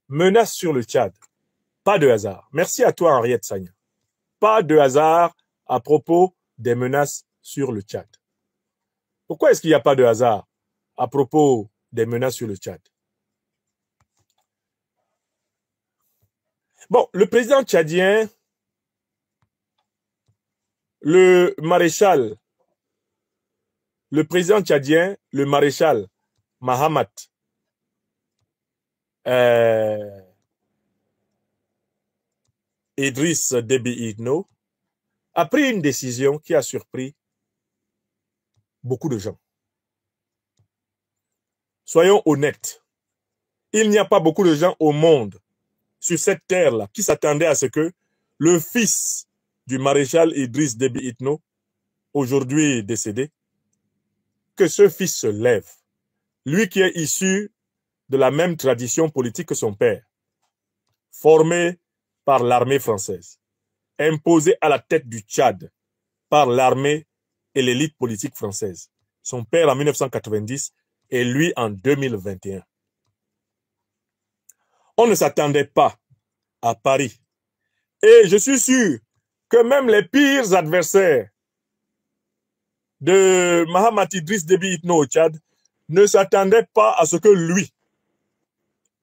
Menace sur le Tchad. Pas de hasard. Merci à toi, Henriette Sagna. Pas de hasard à propos des menaces sur le Tchad. Pourquoi est-ce qu'il n'y a pas de hasard à propos des menaces sur le Tchad? Bon, le président tchadien, le président tchadien, le maréchal Mahamat Idriss Déby Itno, a pris une décision qui a surpris beaucoup de gens. Soyons honnêtes, il n'y a pas beaucoup de gens au monde, sur cette terre-là, qui s'attendaient à ce que le fils du maréchal Idriss Déby Itno, aujourd'hui décédé, que ce fils se lève. Lui qui est issu de la même tradition politique que son père, formé par l'armée française, imposé à la tête du Tchad par l'armée et l'élite politique française. Son père en 1990 et lui en 2021. On ne s'attendait pas à Paris. Et je suis sûr que même les pires adversaires de Mahamat Idriss Déby Itno au Tchad ne s'attendaient pas à ce que lui,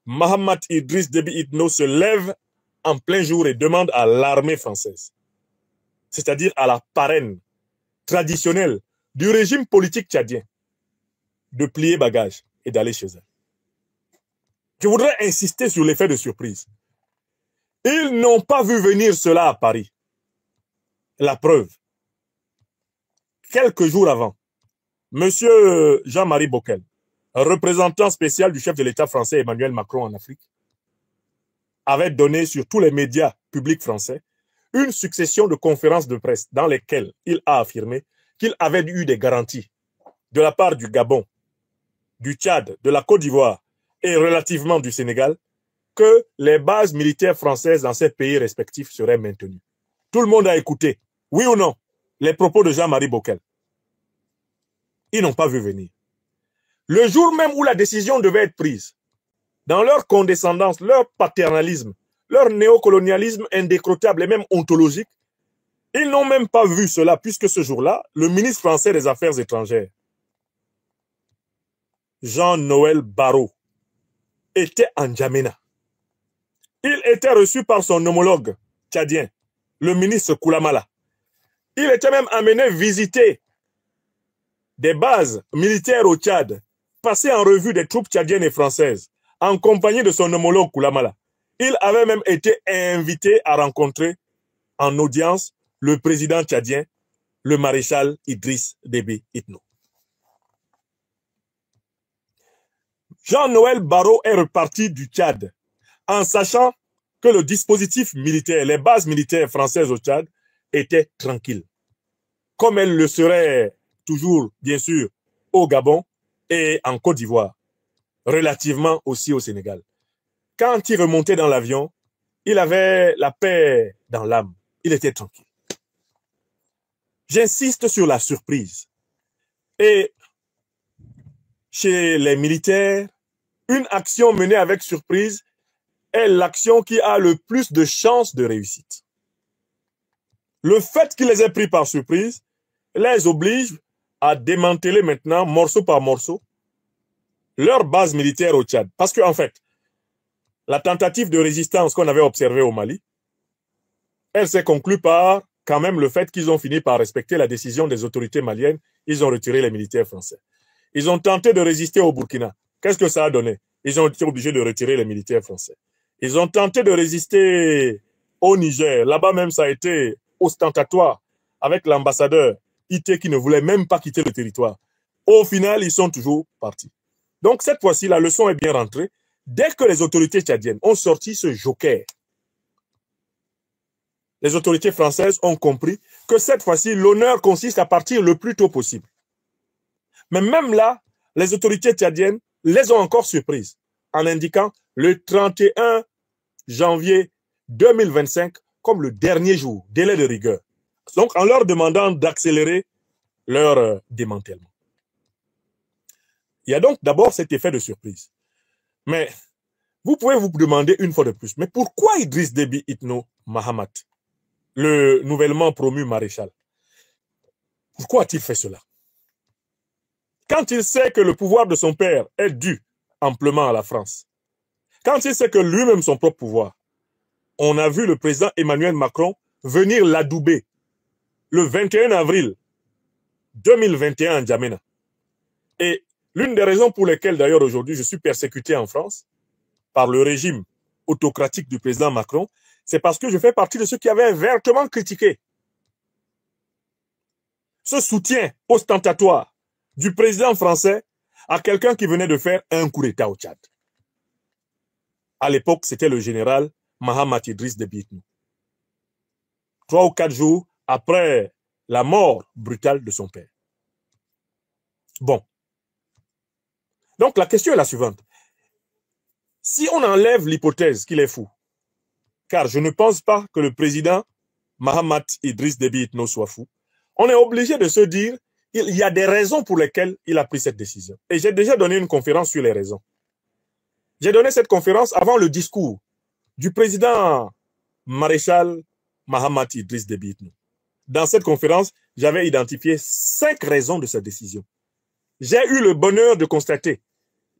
Mahamat Idriss Déby Itno, se lève en plein jour et demande à l'armée française, c'est-à-dire à la parraine traditionnelle du régime politique tchadien, de plier bagage et d'aller chez elle. Je voudrais insister sur l'effet de surprise. Ils n'ont pas vu venir cela à Paris. La preuve. Quelques jours avant, M. Jean-Marie Bockel, représentant spécial du chef de l'État français Emmanuel Macron en Afrique, avait donné sur tous les médias publics français une succession de conférences de presse dans lesquelles il a affirmé qu'il avait eu des garanties de la part du Gabon, du Tchad, de la Côte d'Ivoire et relativement du Sénégal, que les bases militaires françaises dans ces pays respectifs seraient maintenues. Tout le monde a écouté, oui ou non, les propos de Jean-Marie Bockel. Ils n'ont pas vu venir. Le jour même où la décision devait être prise, dans leur condescendance, leur paternalisme, leur néocolonialisme indécrottable et même ontologique, ils n'ont même pas vu cela, puisque ce jour-là, le ministre français des Affaires étrangères, Jean-Noël Barrot, était en N'Djamena. Il était reçu par son homologue tchadien, le ministre Koulamala. Il était même amené visiter des bases militaires au Tchad, passer en revue des troupes tchadiennes et françaises, en compagnie de son homologue Koulamala. Il avait même été invité à rencontrer en audience le président tchadien, le maréchal Idriss Déby Itno. Jean-Noël Barrot est reparti du Tchad en sachant que le dispositif militaire, les bases militaires françaises au Tchad étaient tranquilles, comme elles le seraient toujours, bien sûr, au Gabon et en Côte d'Ivoire, relativement aussi au Sénégal. Quand il remontait dans l'avion, il avait la paix dans l'âme. Il était tranquille. J'insiste sur la surprise. Et chez les militaires, une action menée avec surprise est l'action qui a le plus de chances de réussite. Le fait qu'il les ait pris par surprise les oblige à démanteler maintenant, morceau par morceau, leur base militaire au Tchad. Parce qu'en fait, la tentative de résistance qu'on avait observée au Mali, elle s'est conclue par quand même le fait qu'ils ont fini par respecter la décision des autorités maliennes. Ils ont retiré les militaires français. Ils ont tenté de résister au Burkina. Qu'est-ce que ça a donné? Ils ont été obligés de retirer les militaires français. Ils ont tenté de résister au Niger. Là-bas même, ça a été ostentatoire avec l'ambassadeur IT qui ne voulait même pas quitter le territoire. Au final, ils sont toujours partis. Donc cette fois-ci, la leçon est bien rentrée. Dès que les autorités tchadiennes ont sorti ce joker, les autorités françaises ont compris que cette fois-ci, l'honneur consiste à partir le plus tôt possible. Mais même là, les autorités tchadiennes les ont encore surprises en indiquant le 31 janvier 2025 comme le dernier jour, délai de rigueur. Donc en leur demandant d'accélérer leur démantèlement. Il y a donc d'abord cet effet de surprise. Mais Vous pouvez vous demander une fois de plus, mais pourquoi Idriss Déby Itno Mahamat, le nouvellement promu maréchal, pourquoi a-t-il fait cela? Quand il sait que le pouvoir de son père est dû amplement à la France, quand il sait que lui-même son propre pouvoir, on a vu le président Emmanuel Macron venir l'adouber le 21 avril 2021 à N'Djamena. Et l'une des raisons pour lesquelles d'ailleurs aujourd'hui je suis persécuté en France par le régime autocratique du président Macron, c'est parce que je fais partie de ceux qui avaient vertement critiqué ce soutien ostentatoire du président français à quelqu'un qui venait de faire un coup d'État au Tchad. À l'époque, c'était le général Mahamat Idriss Déby Itno. 3 ou 4 jours après la mort brutale de son père. Bon. Donc la question est la suivante. Si on enlève l'hypothèse qu'il est fou, car je ne pense pas que le président Mahamat Idriss Déby Itno soit fou, on est obligé de se dire qu'il y a des raisons pour lesquelles il a pris cette décision. Et j'ai déjà donné une conférence sur les raisons. J'ai donné cette conférence avant le discours du président maréchal Mahamat Idriss Déby Itno. Dans cette conférence, j'avais identifié 5 raisons de sa décision. J'ai eu le bonheur de constater,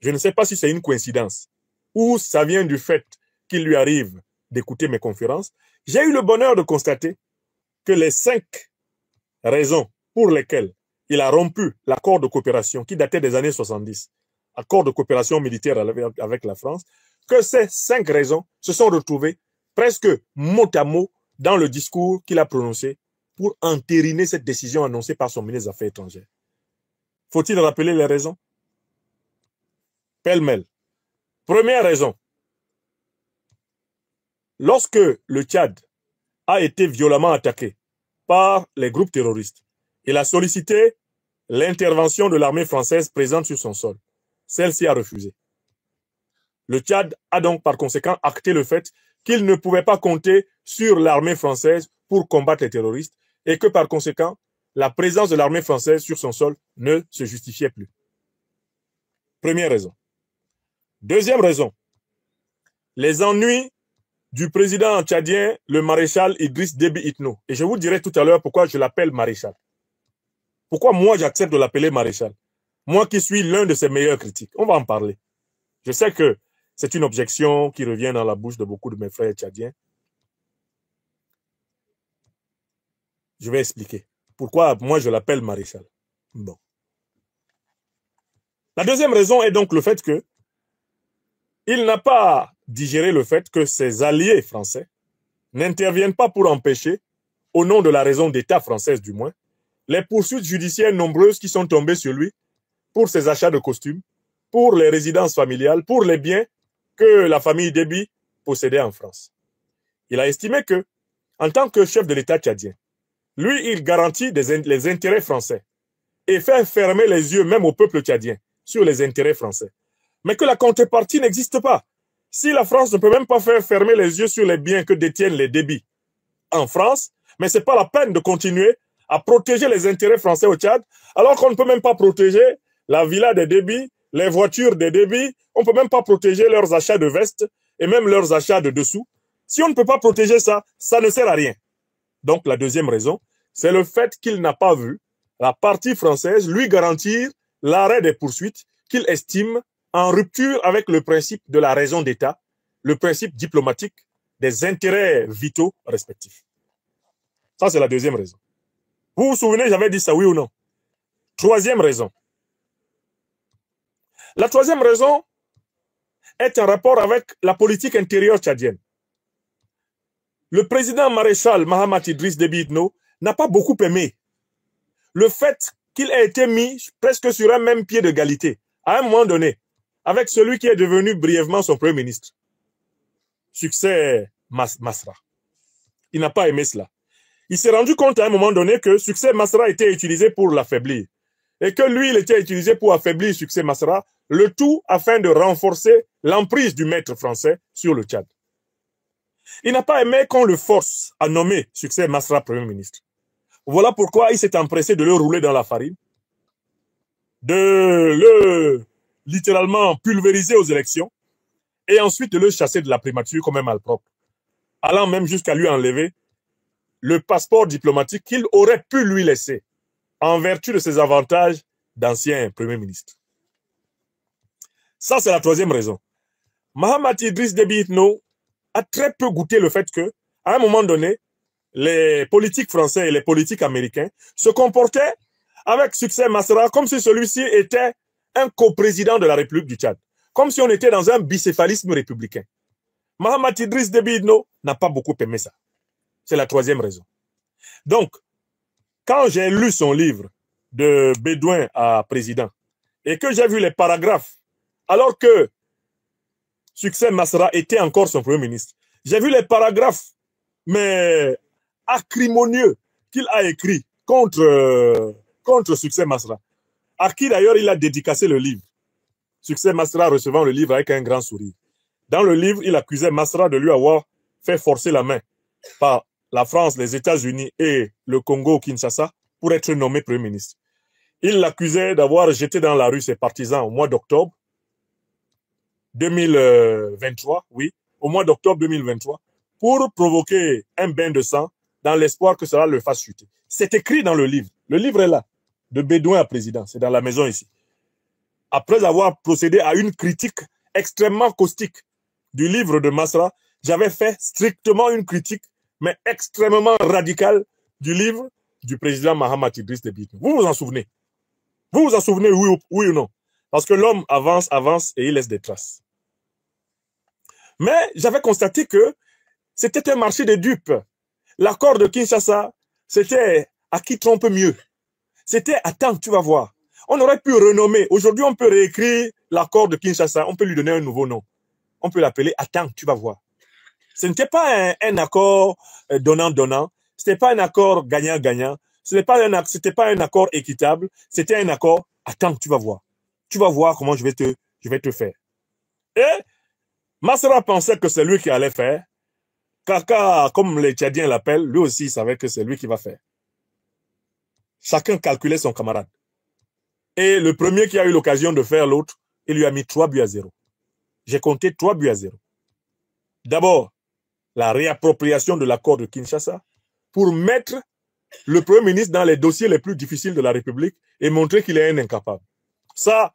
je ne sais pas si c'est une coïncidence, ou ça vient du fait qu'il lui arrive d'écouter mes conférences, j'ai eu le bonheur de constater que les 5 raisons pour lesquelles il a rompu l'accord de coopération qui datait des années 70, accord de coopération militaire avec la France, que ces 5 raisons se sont retrouvées presque mot à mot dans le discours qu'il a prononcé pour entériner cette décision annoncée par son ministre des Affaires étrangères. Faut-il rappeler les raisons? Pêle-mêle. Première raison. Lorsque le Tchad a été violemment attaqué par les groupes terroristes, il a sollicité l'intervention de l'armée française présente sur son sol. Celle-ci a refusé. Le Tchad a donc par conséquent acté le fait qu'il ne pouvait pas compter sur l'armée française pour combattre les terroristes et que par conséquent, la présence de l'armée française sur son sol ne se justifiait plus. Première raison. Deuxième raison, les ennuis du président tchadien, le maréchal Idriss Déby Itno. Et je vous dirai tout à l'heure pourquoi je l'appelle maréchal. Pourquoi moi j'accepte de l'appeler maréchal? Moi qui suis l'un de ses meilleurs critiques. On va en parler. Je sais que c'est une objection qui revient dans la bouche de beaucoup de mes frères tchadiens. Je vais expliquer pourquoi moi je l'appelle maréchal. Bon. La deuxième raison est donc le fait que il n'a pas digéré le fait que ses alliés français n'interviennent pas pour empêcher, au nom de la raison d'État française du moins, les poursuites judiciaires nombreuses qui sont tombées sur lui pour ses achats de costumes, pour les résidences familiales, pour les biens que la famille Déby possédait en France. Il a estimé que, en tant que chef de l'État tchadien, lui, il garantit les intérêts français et fait fermer les yeux même au peuple tchadien sur les intérêts français. Mais que la contrepartie n'existe pas. Si la France ne peut même pas faire fermer les yeux sur les biens que détiennent les Déby en France, mais ce n'est pas la peine de continuer à protéger les intérêts français au Tchad, alors qu'on ne peut même pas protéger la villa des Déby, les voitures des Déby, on ne peut même pas protéger leurs achats de vestes et même leurs achats de dessous. Si on ne peut pas protéger ça, ça ne sert à rien. Donc la deuxième raison, c'est le fait qu'il n'a pas vu la partie française lui garantir l'arrêt des poursuites qu'il estime en rupture avec le principe de la raison d'État, le principe diplomatique des intérêts vitaux respectifs. Ça, c'est la deuxième raison. Vous vous souvenez, j'avais dit ça, oui ou non? Troisième raison. La troisième raison est en rapport avec la politique intérieure tchadienne. Le président maréchal Mahamat Idriss Déby Itno n'a pas beaucoup aimé le fait qu'il ait été mis presque sur un même pied d'égalité, à un moment donné, avec celui qui est devenu brièvement son premier ministre. Succès Masra. Il n'a pas aimé cela. Il s'est rendu compte à un moment donné que Succès Masra était utilisé pour l'affaiblir. Et que lui, il était utilisé pour affaiblir Succès Masra, le tout afin de renforcer l'emprise du maître français sur le Tchad. Il n'a pas aimé qu'on le force à nommer Succès Masra Premier ministre. Voilà pourquoi il s'est empressé de le rouler dans la farine, de le littéralement pulvériser aux élections, et ensuite de le chasser de la primature comme un malpropre, allant même jusqu'à lui enlever le passeport diplomatique qu'il aurait pu lui laisser en vertu de ses avantages d'ancien Premier ministre. Ça, c'est la troisième raison. Mahamat Idriss Déby Itno a très peu goûté le fait que, à un moment donné, les politiques français et les politiques américains se comportaient avec Succès Masra comme si celui-ci était un coprésident de la République du Tchad, comme si on était dans un bicéphalisme républicain. Mahamat Idriss Déby Itno n'a pas beaucoup aimé ça. C'est la troisième raison. Donc, quand j'ai lu son livre de Bédouin à président et que j'ai vu les paragraphes, alors que Succès Masra était encore son premier ministre, j'ai vu les paragraphes, mais acrimonieux, qu'il a écrit contre Succès Masra, à qui d'ailleurs il a dédicacé le livre. Succès Masra recevant le livre avec un grand sourire. Dans le livre, il accusait Masra de lui avoir fait forcer la main par la France, les États-Unis et le Congo-Kinshasa pour être nommé Premier ministre. Il l'accusait d'avoir jeté dans la rue ses partisans au mois d'octobre 2023, oui, au mois d'octobre 2023, pour provoquer un bain de sang dans l'espoir que cela le fasse chuter. C'est écrit dans le livre. Le livre est là, de Bédouin à président, c'est dans la maison ici. Après avoir procédé à une critique extrêmement caustique du livre de Masra, j'avais fait strictement une critique, mais extrêmement radicale, du livre du président Mahamat Idriss Déby Itno. Vous vous en souvenez? Vous vous en souvenez, oui ou non? Parce que l'homme avance et il laisse des traces. Mais j'avais constaté que c'était un marché de dupes. L'accord de Kinshasa, c'était à qui trompe mieux. C'était attends, tu vas voir. On aurait pu renommer. Aujourd'hui, on peut réécrire l'accord de Kinshasa. On peut lui donner un nouveau nom. On peut l'appeler attends, tu vas voir. Ce n'était pas un accord donnant-donnant. Ce n'était pas un accord gagnant-gagnant. Ce n'était pas un accord équitable. C'était un accord attends, tu vas voir. Tu vas voir comment je vais te faire. Et Masra pensait que c'est lui qui allait faire. Kaka, comme les Tchadiens l'appellent, lui aussi il savait que c'est lui qui va faire. Chacun calculait son camarade. Et le premier qui a eu l'occasion de faire l'autre, il lui a mis 3 buts à 0. J'ai compté 3 buts à 0. D'abord, la réappropriation de l'accord de Kinshasa pour mettre le Premier ministre dans les dossiers les plus difficiles de la République et montrer qu'il est un incapable. Ça,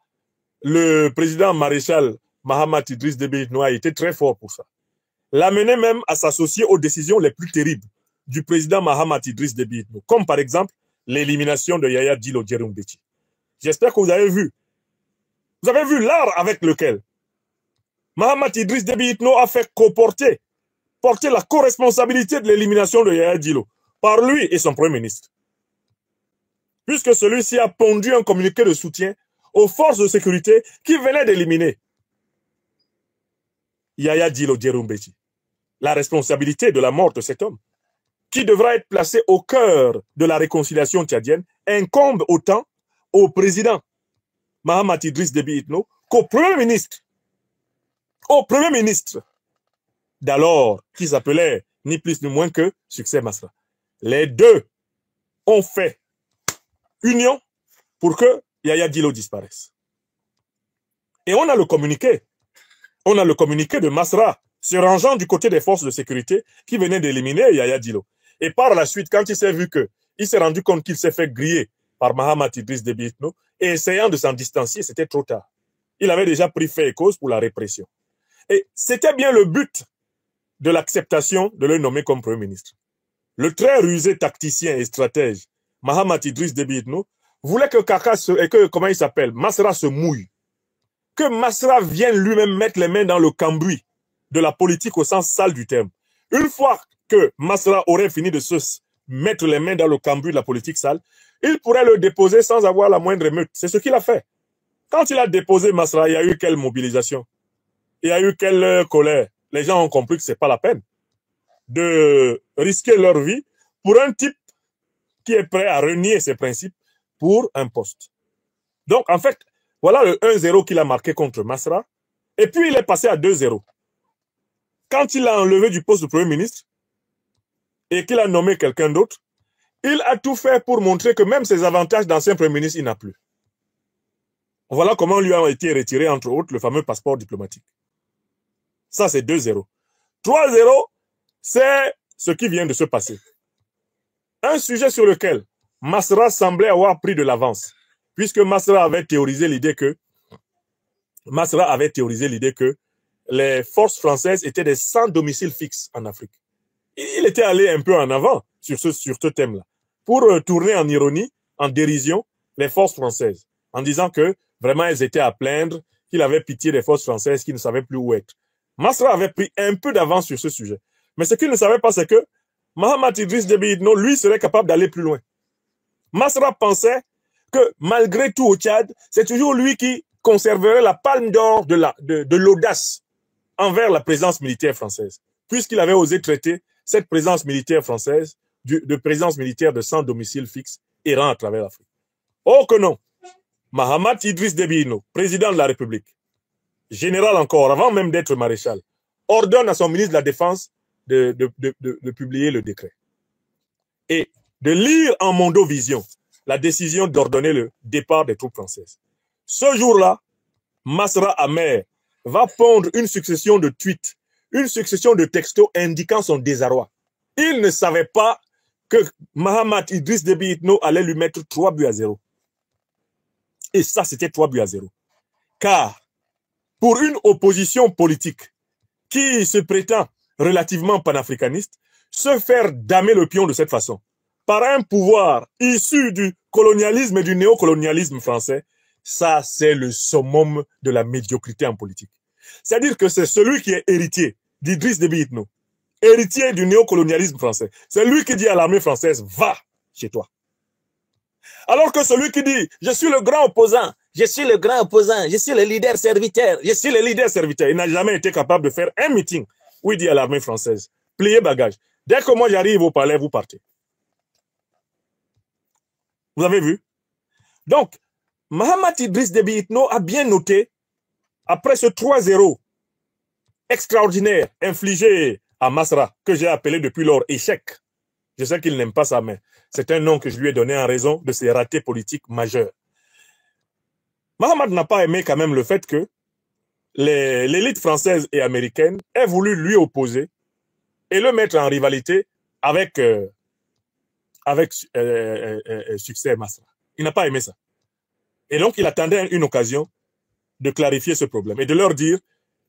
le président maréchal Mahamat Idriss Déby Itno a été très fort pour ça. L'amener même à s'associer aux décisions les plus terribles du président Mahamat Idriss Déby Itno, comme par exemple l'élimination de Yaya Djilo Djeroumbéti. J'espère que vous avez vu. Vous avez vu l'art avec lequel Mahamat Idriss Déby Itno a fait porter la co-responsabilité de l'élimination de Yaya Djilo par lui et son Premier ministre. Puisque celui-ci a pondu un communiqué de soutien aux forces de sécurité qui venaient d'éliminer Yaya Djilo Djeroumbéti. La responsabilité de la mort de cet homme, qui devra être placé au cœur de la réconciliation tchadienne, incombe autant au président Mahamat Idriss Déby Itno qu'au Premier ministre. Au Premier ministre d'alors, qui s'appelait ni plus ni moins que Succès Masra. Les deux ont fait union pour que Yaya Djilo disparaisse. Et on a le communiqué. On a le communiqué de Masra se rangeant du côté des forces de sécurité qui venaient d'éliminer Yaya Djilo. Et par la suite, quand il s'est vu que, il s'est rendu compte qu'il s'est fait griller par Mahamat Idriss Déby Itno et essayant de s'en distancier, c'était trop tard. Il avait déjà pris fait et cause pour la répression. Et c'était bien le but de l'acceptation de le nommer comme Premier ministre. Le très rusé tacticien et stratège Mahamat Idriss Déby Itno voulait que Masra se mouille. Que Masra vienne lui-même mettre les mains dans le cambouis de la politique au sens sale du terme. Une fois que Masra aurait fini de se mettre les mains dans le cambouis de la politique sale, il pourrait le déposer sans avoir la moindre émeute. C'est ce qu'il a fait. Quand il a déposé Masra, il y a eu quelle mobilisation? Il y a eu quelle colère? Les gens ont compris que ce n'est pas la peine de risquer leur vie pour un type qui est prêt à renier ses principes pour un poste. Donc, en fait, voilà le 1-0 qu'il a marqué contre Masra. Et puis, il est passé à 2-0. Quand il a enlevé du poste de Premier ministre et qu'il a nommé quelqu'un d'autre, il a tout fait pour montrer que même ses avantages d'ancien Premier ministre, il n'a plus. Voilà comment lui a été retiré, entre autres, le fameux passeport diplomatique. Ça, c'est 2-0. 3-0, c'est ce qui vient de se passer. Un sujet sur lequel Masra semblait avoir pris de l'avance, puisque Masra avait théorisé l'idée que les forces françaises étaient des sans domicile fixe en Afrique. Il était allé un peu en avant sur ce thème-là, pour tourner en ironie, en dérision, les forces françaises, en disant que vraiment elles étaient à plaindre, qu'il avait pitié des forces françaises qui ne savaient plus où être. Masra avait pris un peu d'avance sur ce sujet. Mais ce qu'il ne savait pas, c'est que Mahamat Idriss Déby Itno, lui, serait capable d'aller plus loin. Masra pensait que malgré tout au Tchad, c'est toujours lui qui conserverait la palme d'or de l'audace envers la présence militaire française, puisqu'il avait osé traiter cette présence militaire française de présence militaire de sans domicile fixe errant à travers l'Afrique. Oh que non! Mahamat Idriss Déby Itno, président de la République, général encore, avant même d'être maréchal, ordonne à son ministre de la Défense de publier le décret et de lire en Mondovision la décision d'ordonner le départ des troupes françaises. Ce jour-là, Masra Amer va pondre une succession de tweets, une succession de textos indiquant son désarroi. Il ne savait pas que Mahamat Idriss Déby Itno allait lui mettre 3-0. Et ça, c'était 3-0. Car, pour une opposition politique qui se prétend relativement panafricaniste, se faire damer le pion de cette façon, par un pouvoir issu du colonialisme et du néocolonialisme français, ça, c'est le summum de la médiocrité en politique. C'est-à-dire que c'est celui qui est héritier d'Idriss Déby Itno, héritier du néocolonialisme français. C'est lui qui dit à l'armée française, va chez toi. Alors que celui qui dit, je suis le grand opposant, je suis le grand opposant, je suis le leader serviteur, je suis le leader serviteur, il n'a jamais été capable de faire un meeting où il dit à l'armée française, pliez bagage. Dès que moi j'arrive au palais, vous partez. Vous avez vu? Donc, Mahamat Idriss Déby Itno a bien noté, après ce 3-0 extraordinaire infligé à Masra, que j'ai appelé depuis lors échec. Je sais qu'il n'aime pas ça, mais c'est un nom que je lui ai donné en raison de ses ratés politiques majeurs. Mahamat n'a pas aimé quand même le fait que l'élite française et américaine ait voulu lui opposer et le mettre en rivalité avec succès Masra. Il n'a pas aimé ça. Et donc, il attendait une occasion de clarifier ce problème et de leur dire,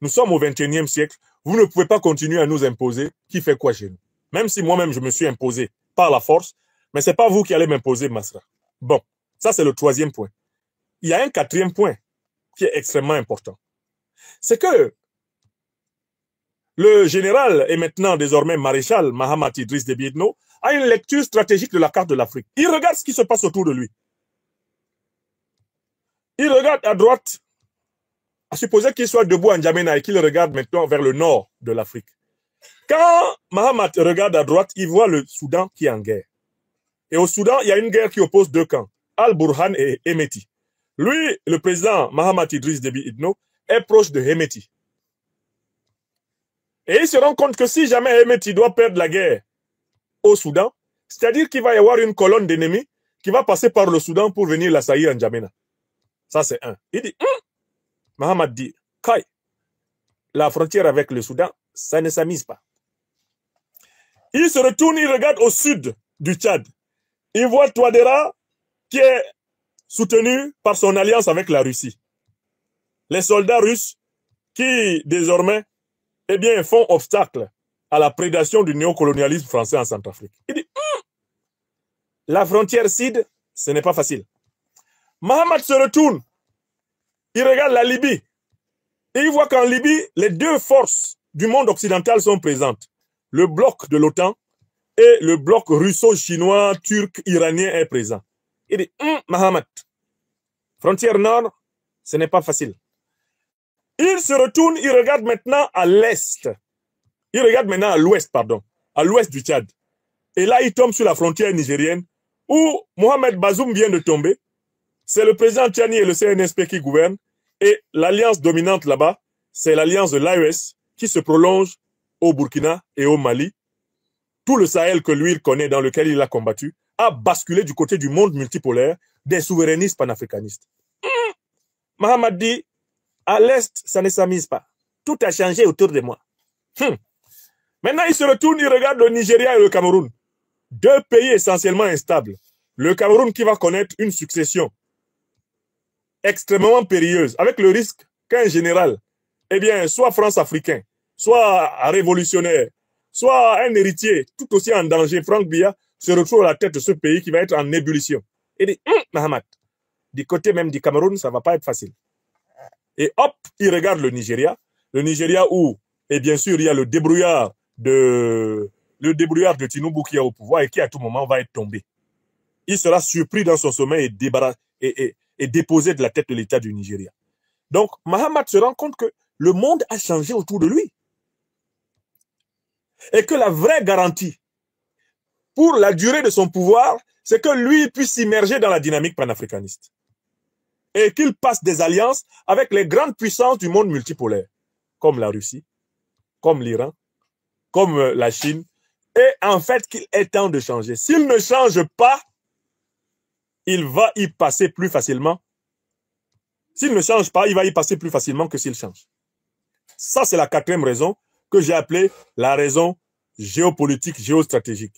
nous sommes au XXIe siècle, vous ne pouvez pas continuer à nous imposer qui fait quoi chez nous. Même si moi-même, je me suis imposé par la force, mais ce n'est pas vous qui allez m'imposer Masra. Bon, ça c'est le 3e point. Il y a un 4e point qui est extrêmement important. C'est que le général et maintenant désormais maréchal Mahamat Idriss Déby Itno a une lecture stratégique de la carte de l'Afrique. Il regarde ce qui se passe autour de lui. Il regarde à droite, à supposer qu'il soit debout à N'Djamena et qu'il regarde maintenant vers le nord de l'Afrique. Quand Mahamat regarde à droite, il voit le Soudan qui est en guerre. Et au Soudan, il y a une guerre qui oppose deux camps, Al-Burhan et Hemeti. Lui, le président Mahamat Idriss Déby Itno, est proche de Hemeti. Et il se rend compte que si jamais Hemeti doit perdre la guerre au Soudan, c'est-à-dire qu'il va y avoir une colonne d'ennemis qui va passer par le Soudan pour venir l'assaillir en N'Djamena. Ça, c'est un. Il dit, Mahamat dit, Kai, la frontière avec le Soudan, ça ne s'amise pas. Il se retourne, il regarde au sud du Tchad. Il voit Touadéra qui est soutenu par son alliance avec la Russie. Les soldats russes qui, désormais, eh bien, font obstacle à la prédation du néocolonialisme français en Centrafrique. Il dit, la frontière sud, ce n'est pas facile. Mahamat se retourne, il regarde la Libye, et il voit qu'en Libye, les deux forces du monde occidental sont présentes. Le bloc de l'OTAN et le bloc russo-chinois, turc, iranien est présent. Il dit, Mahamat, frontière nord, ce n'est pas facile. Il se retourne, il regarde maintenant à l'est. Il regarde maintenant à l'ouest, pardon, à l'ouest du Tchad. Et là, il tombe sur la frontière nigérienne où Mohamed Bazoum vient de tomber. C'est le président Tchani et le CNSP qui gouvernent. Et l'alliance dominante là-bas, c'est l'alliance de l'AES qui se prolonge au Burkina et au Mali. Tout le Sahel que lui, il connaît, dans lequel il a combattu, a basculé du côté du monde multipolaire des souverainistes panafricanistes. Mahamat dit, à l'est, ça ne s'amise pas. tout a changé autour de moi. Maintenant, il se retourne, il regarde le Nigeria et le Cameroun. Deux pays essentiellement instables. Le Cameroun qui va connaître une succession extrêmement périlleuse, avec le risque qu'un général, eh bien, soit France-africain, soit révolutionnaire, soit un héritier tout aussi en danger, Franck Biya, se retrouve à la tête de ce pays qui va être en ébullition. Et dit, Mahamat, du côté même du Cameroun, ça ne va pas être facile. Et hop, il regarde le Nigeria où, et bien sûr, il y a le débrouillard de Tinubu qui est au pouvoir et qui à tout moment va être tombé. Il sera surpris dans son sommeil et déposé de la tête de l'État du Nigeria. Donc, Mahamat se rend compte que le monde a changé autour de lui. Et que la vraie garantie pour la durée de son pouvoir, c'est que lui puisse s'immerger dans la dynamique panafricaniste. Et qu'il passe des alliances avec les grandes puissances du monde multipolaire, comme la Russie, comme l'Iran, comme la Chine, et en fait qu'il est temps de changer. S'il ne change pas, il va y passer plus facilement. S'il ne change pas, il va y passer plus facilement que s'il change. Ça, c'est la quatrième raison que j'ai appelée la raison géopolitique, géostratégique.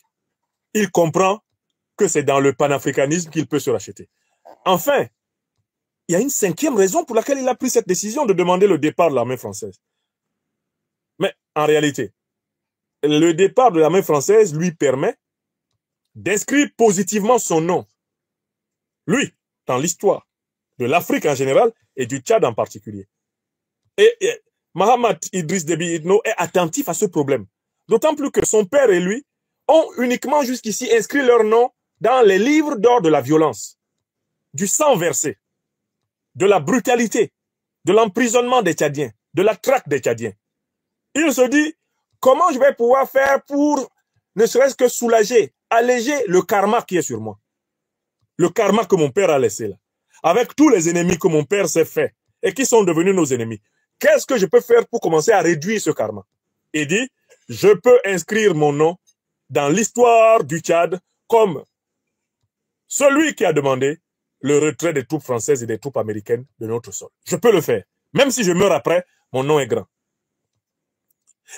Il comprend que c'est dans le panafricanisme qu'il peut se racheter. Enfin, il y a une cinquième raison pour laquelle il a pris cette décision de demander le départ de l'armée française. Mais en réalité, le départ de l'armée française lui permet d'inscrire positivement son nom, lui, dans l'histoire de l'Afrique en général et du Tchad en particulier. Et Mahamat Idriss Déby Itno est attentif à ce problème. D'autant plus que son père et lui ont uniquement jusqu'ici inscrit leur nom dans les livres d'or de la violence, du sang versé, de la brutalité, de l'emprisonnement des Tchadiens, de la traque des Tchadiens. Il se dit, comment je vais pouvoir faire pour ne serait-ce que soulager, alléger le karma qui est sur moi. Le karma que mon père a laissé là. Avec tous les ennemis que mon père s'est fait et qui sont devenus nos ennemis. Qu'est-ce que je peux faire pour commencer à réduire ce karma? Il dit, je peux inscrire mon nom dans l'histoire du Tchad comme celui qui a demandé le retrait des troupes françaises et des troupes américaines de notre sol. Je peux le faire. Même si je meurs après, mon nom est grand.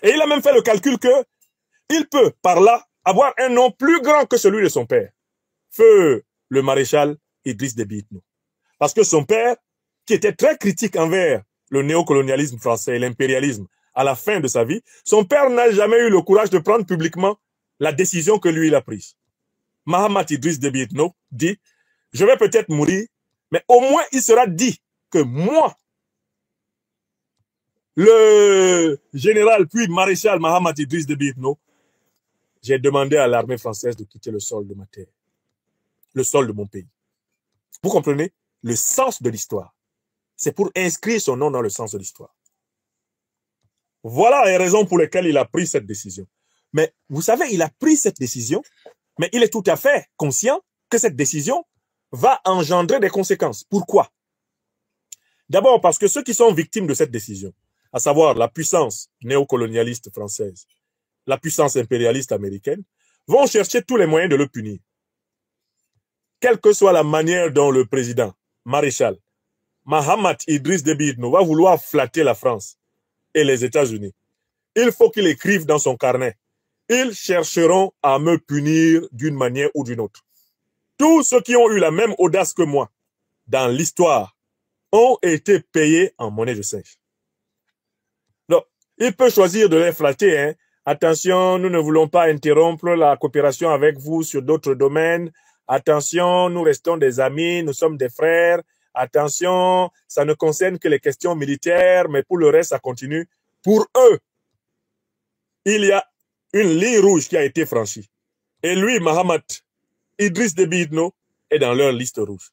Et il a même fait le calcul que il peut, par là, avoir un nom plus grand que celui de son père. Feu le maréchal Idriss Déby Itno. Parce que son père, qui était très critique envers le néocolonialisme français et l'impérialisme à la fin de sa vie, son père n'a jamais eu le courage de prendre publiquement la décision que lui il a prise. Mahamat Idriss Déby Itno dit, je vais peut-être mourir, mais au moins il sera dit que moi, le général puis maréchal Mahamat Idriss Déby Itno, j'ai demandé à l'armée française de quitter le sol de ma terre, le sol de mon pays. Vous comprenez le sens de l'histoire? C'est pour inscrire son nom dans le sens de l'histoire. Voilà les raisons pour lesquelles il a pris cette décision. Mais vous savez, il a pris cette décision, mais il est tout à fait conscient que cette décision va engendrer des conséquences. Pourquoi? D'abord parce que ceux qui sont victimes de cette décision, à savoir la puissance néocolonialiste française, la puissance impérialiste américaine, vont chercher tous les moyens de le punir. Quelle que soit la manière dont le président, maréchal, Mahamat Idriss Déby Itno va vouloir flatter la France et les États-Unis, il faut qu'il écrive dans son carnet. Ils chercheront à me punir d'une manière ou d'une autre. Tous ceux qui ont eu la même audace que moi dans l'histoire ont été payés en monnaie de singe. Donc, il peut choisir de les flatter. Hein. Attention, nous ne voulons pas interrompre la coopération avec vous sur d'autres domaines. Attention, nous restons des amis, nous sommes des frères. Attention, ça ne concerne que les questions militaires, mais pour le reste, ça continue. Pour eux, il y a une ligne rouge qui a été franchie. Et lui, Mahamat Idriss Déby Itno, est dans leur liste rouge.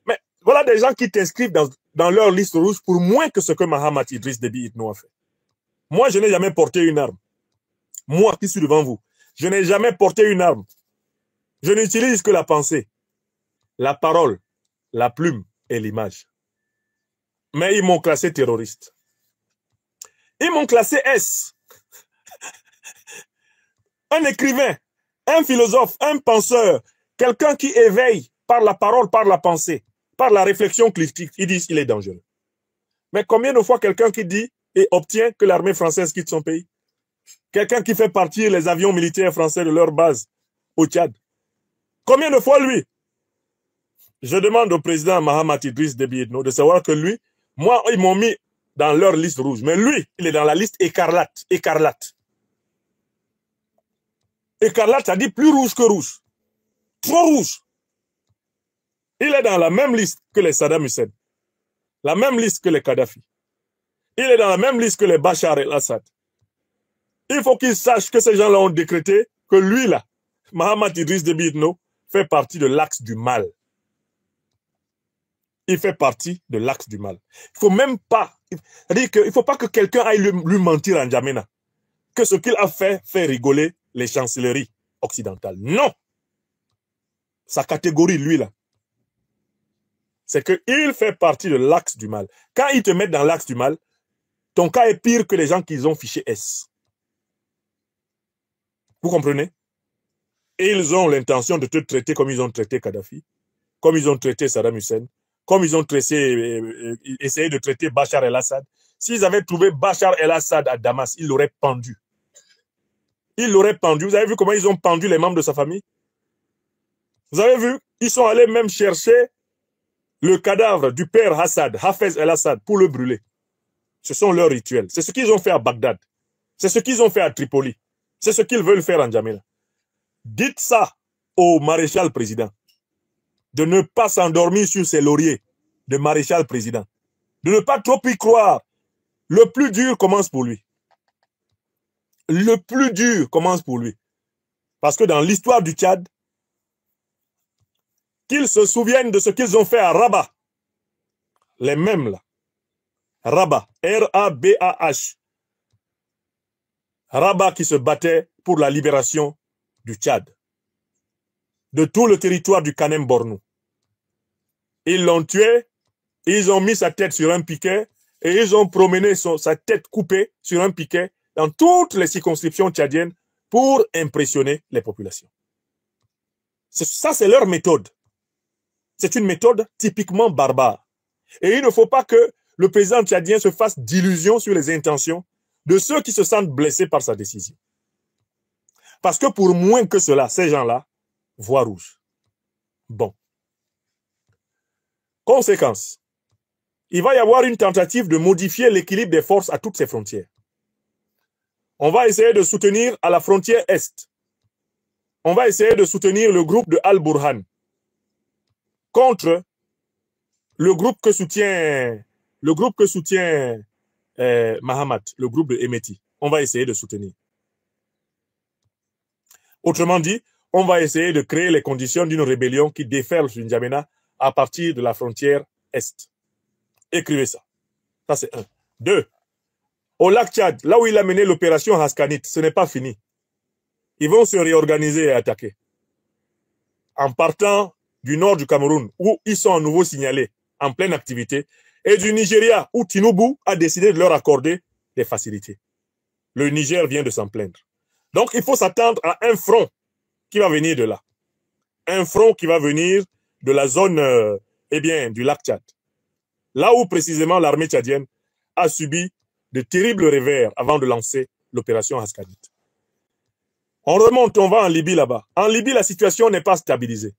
Mais voilà des gens qui t'inscrivent dans leur liste rouge pour moins que ce que Mahamat Idriss Déby Itno a fait. Moi, je n'ai jamais porté une arme. Moi qui suis devant vous, je n'ai jamais porté une arme. Je n'utilise que la pensée, la parole, la plume et l'image. Mais ils m'ont classé terroriste. Ils m'ont classé S. Un écrivain, un philosophe, un penseur, quelqu'un qui éveille par la parole, par la pensée, par la réflexion critique, ils disent qu'il est dangereux. Mais combien de fois quelqu'un qui dit et obtient que l'armée française quitte son pays. Quelqu'un qui fait partir les avions militaires français de leur base au Tchad. Combien de fois lui? Je demande au président Mahamat Idriss Déby Itno de savoir que lui, moi, ils m'ont mis dans leur liste rouge. Mais lui, il est dans la liste écarlate. Écarlate. Écarlate, ça dit plus rouge que rouge. Trop rouge. Il est dans la même liste que les Saddam Hussein. La même liste que les Kadhafi. Il est dans la même liste que les Bachar el-Assad. Il faut qu'il sache que ces gens-là ont décrété que lui, là, Mahamat Idriss Déby Itno, fait partie de l'axe du mal. Il fait partie de l'axe du mal. Il faut même pas, c'est-à-dire qu'il ne faut pas que quelqu'un aille lui mentir en N'Djamena. Que ce qu'il a fait rigoler les chancelleries occidentales. Non! Sa catégorie, lui, là, c'est qu'il fait partie de l'axe du mal. Quand ils te mettent dans l'axe du mal, ton cas est pire que les gens qu'ils ont fichés S. Vous comprenez? Et ils ont l'intention de te traiter comme ils ont traité Kadhafi, comme ils ont traité Saddam Hussein, comme ils ont essayé de traiter Bachar el-Assad. S'ils avaient trouvé Bachar el-Assad à Damas, ils l'auraient pendu. Ils l'auraient pendu. Vous avez vu comment ils ont pendu les membres de sa famille? Vous avez vu? Ils sont allés même chercher le cadavre du père Assad, Hafez el-Assad, pour le brûler. Ce sont leurs rituels. C'est ce qu'ils ont fait à Bagdad. C'est ce qu'ils ont fait à Tripoli. C'est ce qu'ils veulent faire en N'Djamena. Dites ça au maréchal président. De ne pas s'endormir sur ses lauriers de maréchal président. De ne pas trop y croire. Le plus dur commence pour lui. Le plus dur commence pour lui. Parce que dans l'histoire du Tchad, qu'ils se souviennent de ce qu'ils ont fait à Rabat. Les mêmes là. Rabat. R-A-B-A-H. Rabat qui se battait pour la libération du Tchad. De tout le territoire du Kanem Bornou. Ils l'ont tué, ils ont mis sa tête sur un piquet et ils ont promené sa tête coupée sur un piquet dans toutes les circonscriptions tchadiennes pour impressionner les populations. Ça, c'est leur méthode. C'est une méthode typiquement barbare. Et il ne faut pas que le président tchadien se fasse d'illusions sur les intentions de ceux qui se sentent blessés par sa décision. Parce que pour moins que cela, ces gens-là voient rouge. Bon. Conséquence. Il va y avoir une tentative de modifier l'équilibre des forces à toutes ces frontières. On va essayer de soutenir à la frontière Est. On va essayer de soutenir le groupe de Al-Burhan contre le groupe que soutient Mahamat, le groupe de Hemeti. On va essayer de soutenir. Autrement dit, on va essayer de créer les conditions d'une rébellion qui déferle sur N'Djamena à partir de la frontière Est. Écrivez ça. Ça, c'est un. Deux. Au lac Tchad, là où il a mené l'opération Haskanit, ce n'est pas fini. Ils vont se réorganiser et attaquer. En partant du nord du Cameroun, où ils sont à nouveau signalés en pleine activité, et du Nigeria, où Tinubu a décidé de leur accorder des facilités. Le Niger vient de s'en plaindre. Donc, il faut s'attendre à un front qui va venir de là. Un front qui va venir de la zone du lac Tchad. Là où précisément l'armée tchadienne a subi de terribles revers avant de lancer l'opération Haskanit. On remonte, on va en Libye là-bas. En Libye, la situation n'est pas stabilisée.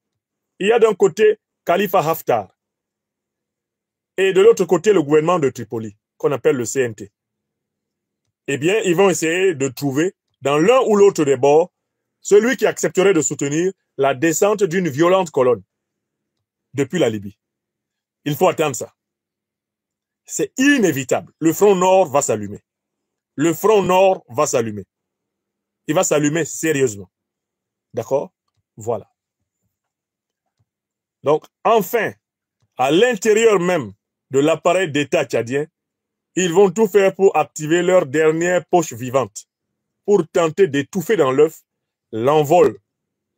Il y a d'un côté Khalifa Haftar et de l'autre côté le gouvernement de Tripoli, qu'on appelle le CNT. Eh bien, ils vont essayer de trouver dans l'un ou l'autre des bords celui qui accepterait de soutenir la descente d'une violente colonne depuis la Libye. Il faut attendre ça. C'est inévitable. Le front nord va s'allumer. Le front nord va s'allumer. Il va s'allumer sérieusement. D'accord? Voilà. Donc, enfin, à l'intérieur même de l'appareil d'État tchadien, ils vont tout faire pour activer leur dernière poche vivante, pour tenter d'étouffer dans l'œuf l'envol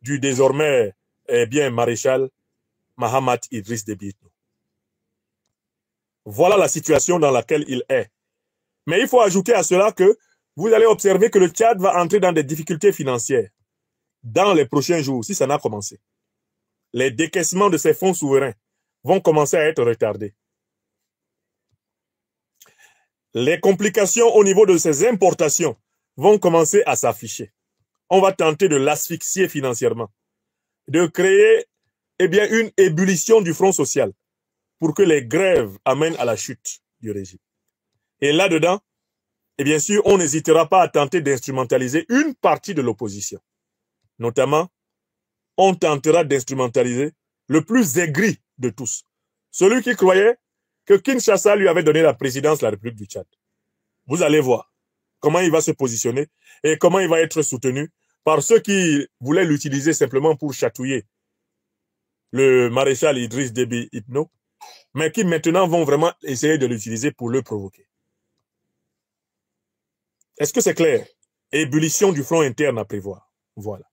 du désormais maréchal Mahamat Idriss Déby Itno. Voilà la situation dans laquelle il est. Mais il faut ajouter à cela que vous allez observer que le Tchad va entrer dans des difficultés financières dans les prochains jours, si ça n'a commencé. Les décaissements de ces fonds souverains vont commencer à être retardés. les complications au niveau de ces importations vont commencer à s'afficher. On va tenter de l'asphyxier financièrement, de créer une ébullition du front social pour que les grèves amènent à la chute du régime. Et là-dedans, et bien sûr, on n'hésitera pas à tenter d'instrumentaliser une partie de l'opposition. Notamment, on tentera d'instrumentaliser le plus aigri de tous, celui qui croyait que Kinshasa lui avait donné la présidence de la République du Tchad. Vous allez voir comment il va se positionner et comment il va être soutenu par ceux qui voulaient l'utiliser simplement pour chatouiller le maréchal Idriss Déby Itno, mais qui maintenant vont vraiment essayer de l'utiliser pour le provoquer. Est-ce que c'est clair? Ébullition du front interne à prévoir. Voilà.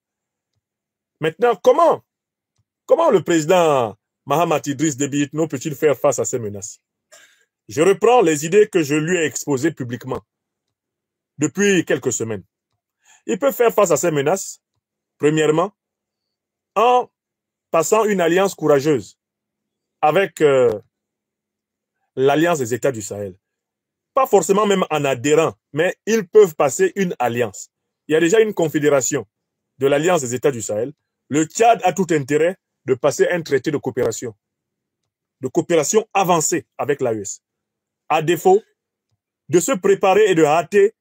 Maintenant, comment le président Mahamat Idriss Déby Itno peut-il faire face à ces menaces? Je reprends les idées que je lui ai exposées publiquement depuis quelques semaines. Il peut faire face à ces menaces, premièrement, en passant une alliance courageuse avec l'Alliance des États du Sahel. Pas forcément même en adhérant, mais ils peuvent passer une alliance. Il y a déjà une confédération de l'Alliance des États du Sahel. Le Tchad a tout intérêt de passer un traité de coopération avancée avec l'AES. À défaut de se préparer et de hâter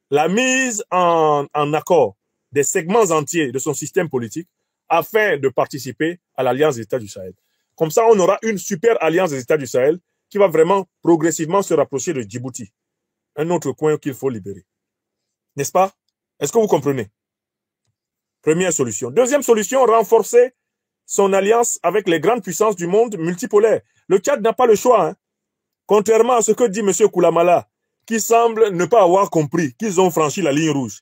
la mise en accord des segments entiers de son système politique afin de participer à l'Alliance des États du Sahel. Comme ça, on aura une super alliance des États du Sahel qui va vraiment progressivement se rapprocher de Djibouti, un autre coin qu'il faut libérer. N'est-ce pas? Est-ce que vous comprenez? Première solution. Deuxième solution, renforcer son alliance avec les grandes puissances du monde multipolaire. Le Tchad n'a pas le choix. Hein. Contrairement à ce que dit M. Koulamala, qui semble ne pas avoir compris qu'ils ont franchi la ligne rouge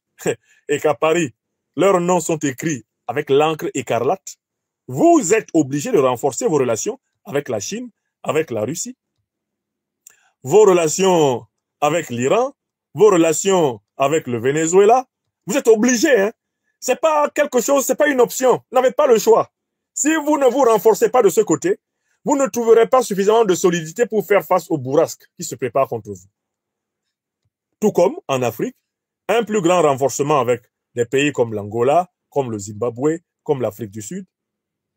et qu'à Paris, leurs noms sont écrits avec l'encre écarlate, vous êtes obligé de renforcer vos relations avec la Chine, avec la Russie, vos relations avec l'Iran, vos relations avec le Venezuela. Vous êtes obligé, hein. C'est pas quelque chose, c'est pas une option. Vous n'avez pas le choix. Si vous ne vous renforcez pas de ce côté, vous ne trouverez pas suffisamment de solidité pour faire face aux bourrasques qui se préparent contre vous. Tout comme en Afrique, un plus grand renforcement avec des pays comme l'Angola, comme le Zimbabwe, comme l'Afrique du Sud,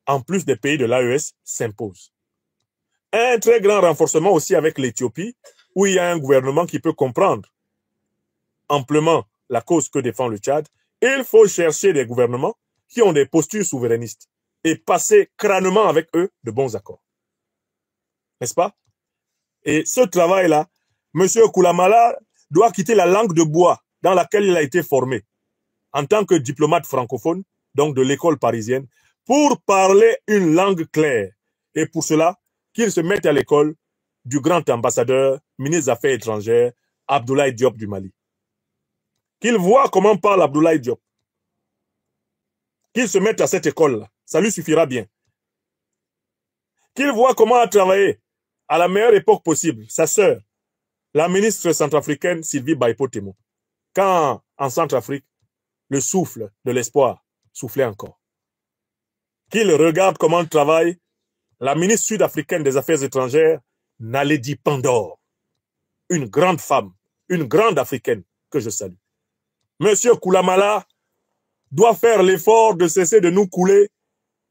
en plus des pays de l'AES, s'impose. Un très grand renforcement aussi avec l'Éthiopie, où il y a un gouvernement qui peut comprendre amplement la cause que défend le Tchad. Il faut chercher des gouvernements qui ont des postures souverainistes et passer crânement avec eux de bons accords. N'est-ce pas? Et ce travail-là, M. Koulamala doit quitter la langue de bois dans laquelle il a été formé en tant que diplomate francophone, donc de l'école parisienne, pour parler une langue claire. Et pour cela, qu'il se mette à l'école du grand ambassadeur, ministre des Affaires étrangères, Abdoulaye Diop du Mali. Qu'il voit comment parle Abdoulaye Diop. Qu'il se mette à cette école-là. Ça lui suffira bien. Qu'il voit comment a travaillé à la meilleure époque possible sa sœur, la ministre centrafricaine Sylvie Baipo-Temo, quand en Centrafrique, le souffle de l'espoir soufflait encore. Qu'il regarde comment travaille la ministre sud-africaine des Affaires étrangères, Naledi Pandor, une grande femme, une grande africaine que je salue. Monsieur Koulamala doit faire l'effort de cesser de nous couler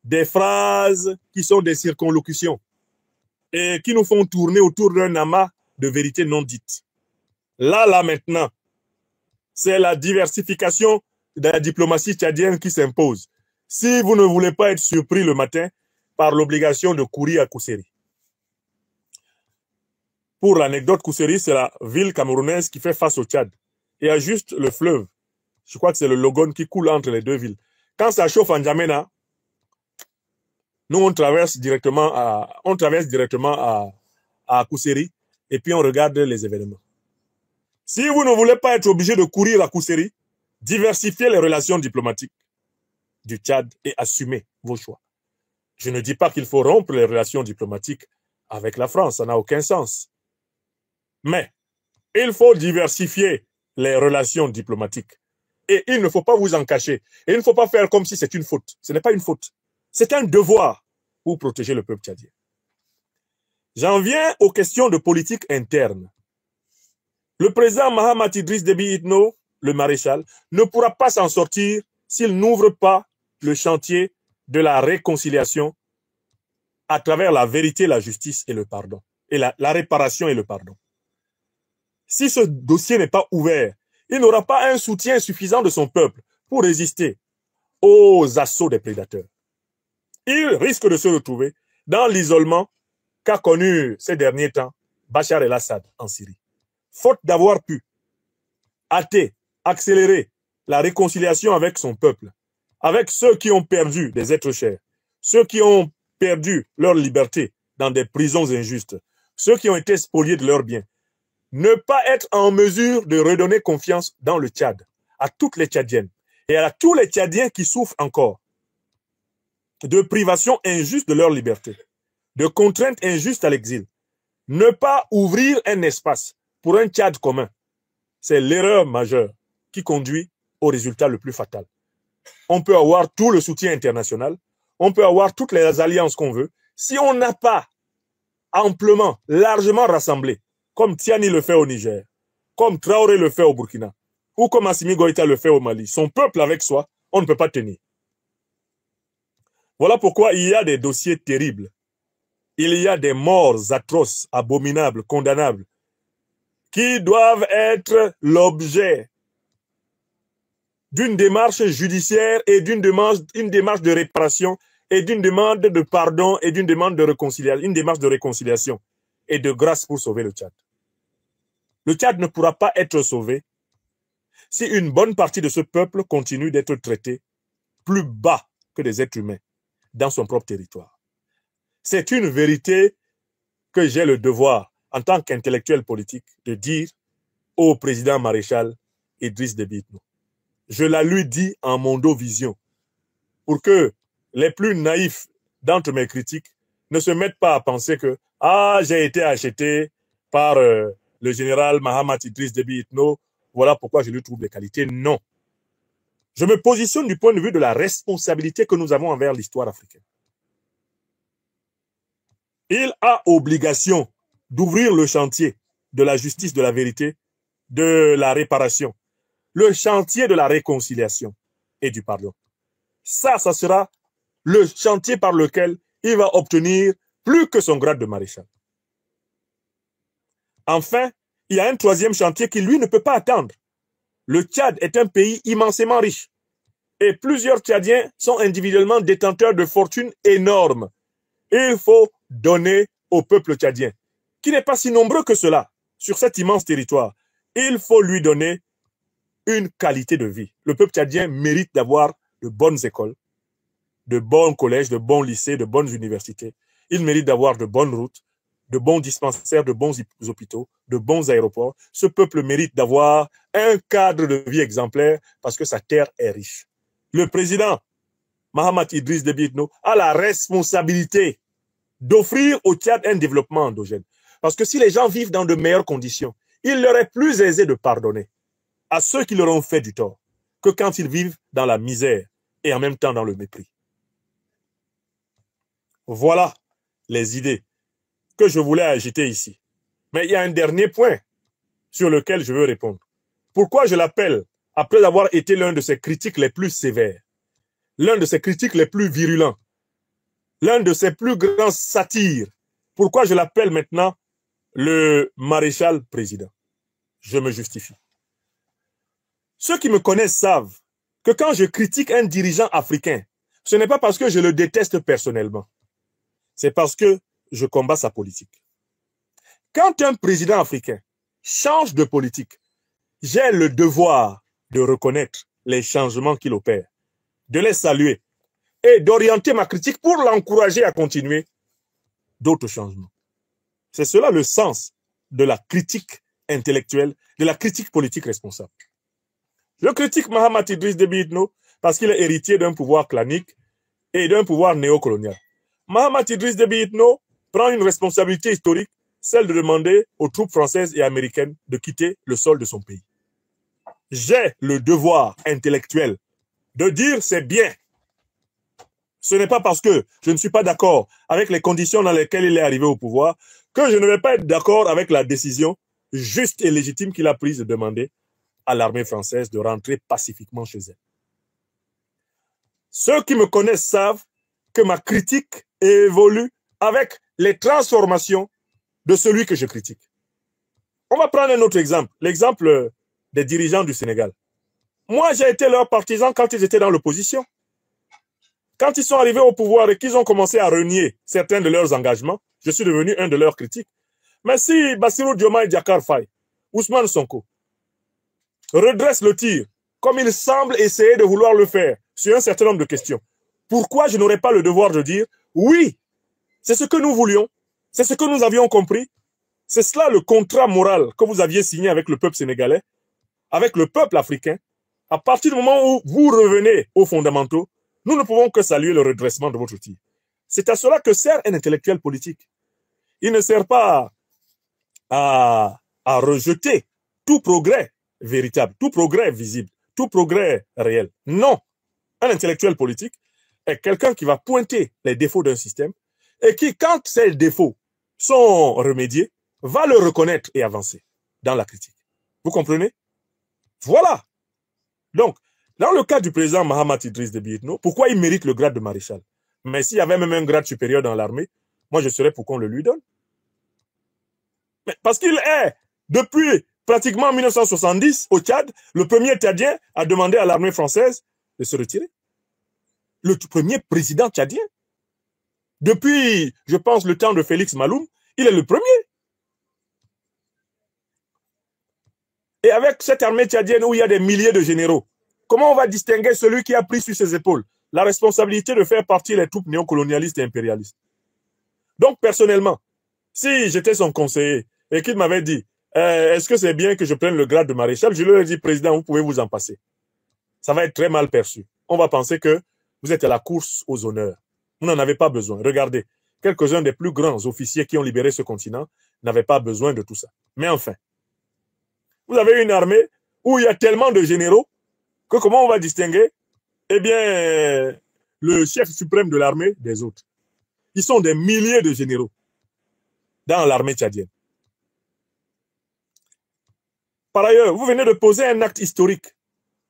des phrases qui sont des circonlocutions et qui nous font tourner autour d'un amas de vérités non dites. Là, maintenant, c'est la diversification de la diplomatie tchadienne qui s'impose. Si vous ne voulez pas être surpris le matin par l'obligation de courir à Kousséri. Pour l'anecdote, Kousséri, c'est la ville camerounaise qui fait face au Tchad. Il y a juste le fleuve. Je crois que c'est le Logone qui coule entre les deux villes. Quand ça chauffe en N'Djamena, nous, on traverse directement à Kousséri et puis on regarde les événements. Si vous ne voulez pas être obligé de courir à Kousséri, diversifiez les relations diplomatiques du Tchad et assumez vos choix. Je ne dis pas qu'il faut rompre les relations diplomatiques avec la France, ça n'a aucun sens. Mais il faut diversifier les relations diplomatiques. Et il ne faut pas vous en cacher. Et il ne faut pas faire comme si c'est une faute. Ce n'est pas une faute. C'est un devoir pour protéger le peuple tchadien. J'en viens aux questions de politique interne. Le président Mahamat Idriss Déby Itno, le maréchal, ne pourra pas s'en sortir s'il n'ouvre pas le chantier de la réconciliation à travers la vérité, la justice et le pardon. Et la réparation et le pardon. Si ce dossier n'est pas ouvert, il n'aura pas un soutien suffisant de son peuple pour résister aux assauts des prédateurs. Il risque de se retrouver dans l'isolement qu'a connu ces derniers temps Bachar el-Assad en Syrie. Faute d'avoir pu hâter, accélérer la réconciliation avec son peuple, avec ceux qui ont perdu des êtres chers, ceux qui ont perdu leur liberté dans des prisons injustes, ceux qui ont été spoliés de leurs biens, ne pas être en mesure de redonner confiance dans le Tchad, à toutes les Tchadiennes et à tous les Tchadiens qui souffrent encore de privations injustes de leur liberté, de contraintes injustes à l'exil. Ne pas ouvrir un espace pour un Tchad commun, c'est l'erreur majeure qui conduit au résultat le plus fatal. On peut avoir tout le soutien international, on peut avoir toutes les alliances qu'on veut, si on n'a pas amplement, largement rassemblé, comme Tiani le fait au Niger, comme Traoré le fait au Burkina, ou comme Assimi Goïta le fait au Mali, son peuple avec soi, on ne peut pas tenir. Voilà pourquoi il y a des dossiers terribles. Il y a des morts atroces, abominables, condamnables, qui doivent être l'objet d'une démarche judiciaire et d'une démarche de réparation et d'une demande de pardon et d'une demande de réconciliation, une démarche de réconciliation et de grâce pour sauver le Tchad. Le Tchad ne pourra pas être sauvé si une bonne partie de ce peuple continue d'être traité plus bas que des êtres humains dans son propre territoire. C'est une vérité que j'ai le devoir, en tant qu'intellectuel politique, de dire au président maréchal Idriss Déby Itno. Je la lui dis en mondovision, pour que les plus naïfs d'entre mes critiques ne se mettent pas à penser que « Ah, j'ai été acheté par le général Mahamat Idriss Déby Itno, voilà pourquoi je lui trouve des qualités. » Non. Je me positionne du point de vue de la responsabilité que nous avons envers l'histoire africaine. Il a obligation d'ouvrir le chantier de la justice, de la vérité, de la réparation, le chantier de la réconciliation et du pardon. Ça sera le chantier par lequel il va obtenir plus que son grade de maréchal. Enfin, il y a un troisième chantier qui, lui, ne peut pas attendre. Le Tchad est un pays immensément riche et plusieurs Tchadiens sont individuellement détenteurs de fortunes énormes. Il faut donner au peuple tchadien, qui n'est pas si nombreux que cela, sur cet immense territoire. Il faut lui donner une qualité de vie. Le peuple tchadien mérite d'avoir de bonnes écoles, de bons collèges, de bons lycées, de bonnes universités. Il mérite d'avoir de bonnes routes, de bons dispensaires, de bons hôpitaux, de bons aéroports. Ce peuple mérite d'avoir un cadre de vie exemplaire parce que sa terre est riche. Le président Mahamat Idriss Déby Itno a la responsabilité d'offrir au Tchad un développement endogène. Parce que si les gens vivent dans de meilleures conditions, il leur est plus aisé de pardonner à ceux qui leur ont fait du tort que quand ils vivent dans la misère et en même temps dans le mépris. Voilà les idées que je voulais agiter ici. Mais il y a un dernier point sur lequel je veux répondre. Pourquoi je l'appelle, après avoir été l'un de ses critiques les plus sévères, l'un de ses critiques les plus virulents, l'un de ses plus grands satires, pourquoi je l'appelle maintenant le maréchal président? Je me justifie. Ceux qui me connaissent savent que quand je critique un dirigeant africain, ce n'est pas parce que je le déteste personnellement. C'est parce que je combats sa politique. Quand un président africain change de politique, j'ai le devoir de reconnaître les changements qu'il opère, de les saluer et d'orienter ma critique pour l'encourager à continuer d'autres changements. C'est cela le sens de la critique intellectuelle, de la critique politique responsable. Je critique Mahamat Idriss Déby Itno parce qu'il est héritier d'un pouvoir clanique et d'un pouvoir néocolonial. Mahamat Idriss Déby Itno prend une responsabilité historique, celle de demander aux troupes françaises et américaines de quitter le sol de son pays. J'ai le devoir intellectuel de dire c'est bien. Ce n'est pas parce que je ne suis pas d'accord avec les conditions dans lesquelles il est arrivé au pouvoir que je ne vais pas être d'accord avec la décision juste et légitime qu'il a prise de demander à l'armée française de rentrer pacifiquement chez elle. Ceux qui me connaissent savent que ma critique évolue avec les transformations de celui que je critique. On va prendre un autre exemple, l'exemple des dirigeants du Sénégal. Moi, j'ai été leur partisan quand ils étaient dans l'opposition. Quand ils sont arrivés au pouvoir et qu'ils ont commencé à renier certains de leurs engagements, je suis devenu un de leurs critiques. Mais si Bassirou Diomaye Diakhar Faye, Ousmane Sonko, redresse le tir, comme il semble essayer de vouloir le faire sur un certain nombre de questions, pourquoi je n'aurais pas le devoir de dire oui, c'est ce que nous voulions, c'est ce que nous avions compris, c'est cela le contrat moral que vous aviez signé avec le peuple sénégalais, avec le peuple africain. À partir du moment où vous revenez aux fondamentaux, nous ne pouvons que saluer le redressement de votre tir. C'est à cela que sert un intellectuel politique. Il ne sert pas à rejeter tout progrès véritable, tout progrès visible, tout progrès réel. Non. Un intellectuel politique est quelqu'un qui va pointer les défauts d'un système et qui, quand ces défauts sont remédiés, va le reconnaître et avancer dans la critique. Vous comprenez? Voilà. Donc, dans le cas du président Mahamat Idriss Déby Itno, pourquoi il mérite le grade de maréchal? Mais s'il y avait même un grade supérieur dans l'armée, moi je serais pour qu'on le lui donne. Mais parce qu'il est, depuis pratiquement 1970, au Tchad, le premier Tchadien à demander à l'armée française de se retirer. Le premier président tchadien. Depuis, je pense, le temps de Félix Maloum, il est le premier. Et avec cette armée tchadienne où il y a des milliers de généraux, comment on va distinguer celui qui a pris sur ses épaules la responsabilité de faire partir les troupes néocolonialistes et impérialistes? Donc, personnellement, si j'étais son conseiller et qu'il m'avait dit est-ce que c'est bien que je prenne le grade de maréchal, je lui ai dit, président, vous pouvez vous en passer. Ça va être très mal perçu. On va penser que vous êtes à la course aux honneurs. Vous n'en avez pas besoin. Regardez, quelques-uns des plus grands officiers qui ont libéré ce continent n'avaient pas besoin de tout ça. Mais enfin, vous avez une armée où il y a tellement de généraux que comment on va distinguer? Eh bien, le chef suprême de l'armée des autres. Ils sont des milliers de généraux dans l'armée tchadienne. Par ailleurs, vous venez de poser un acte historique.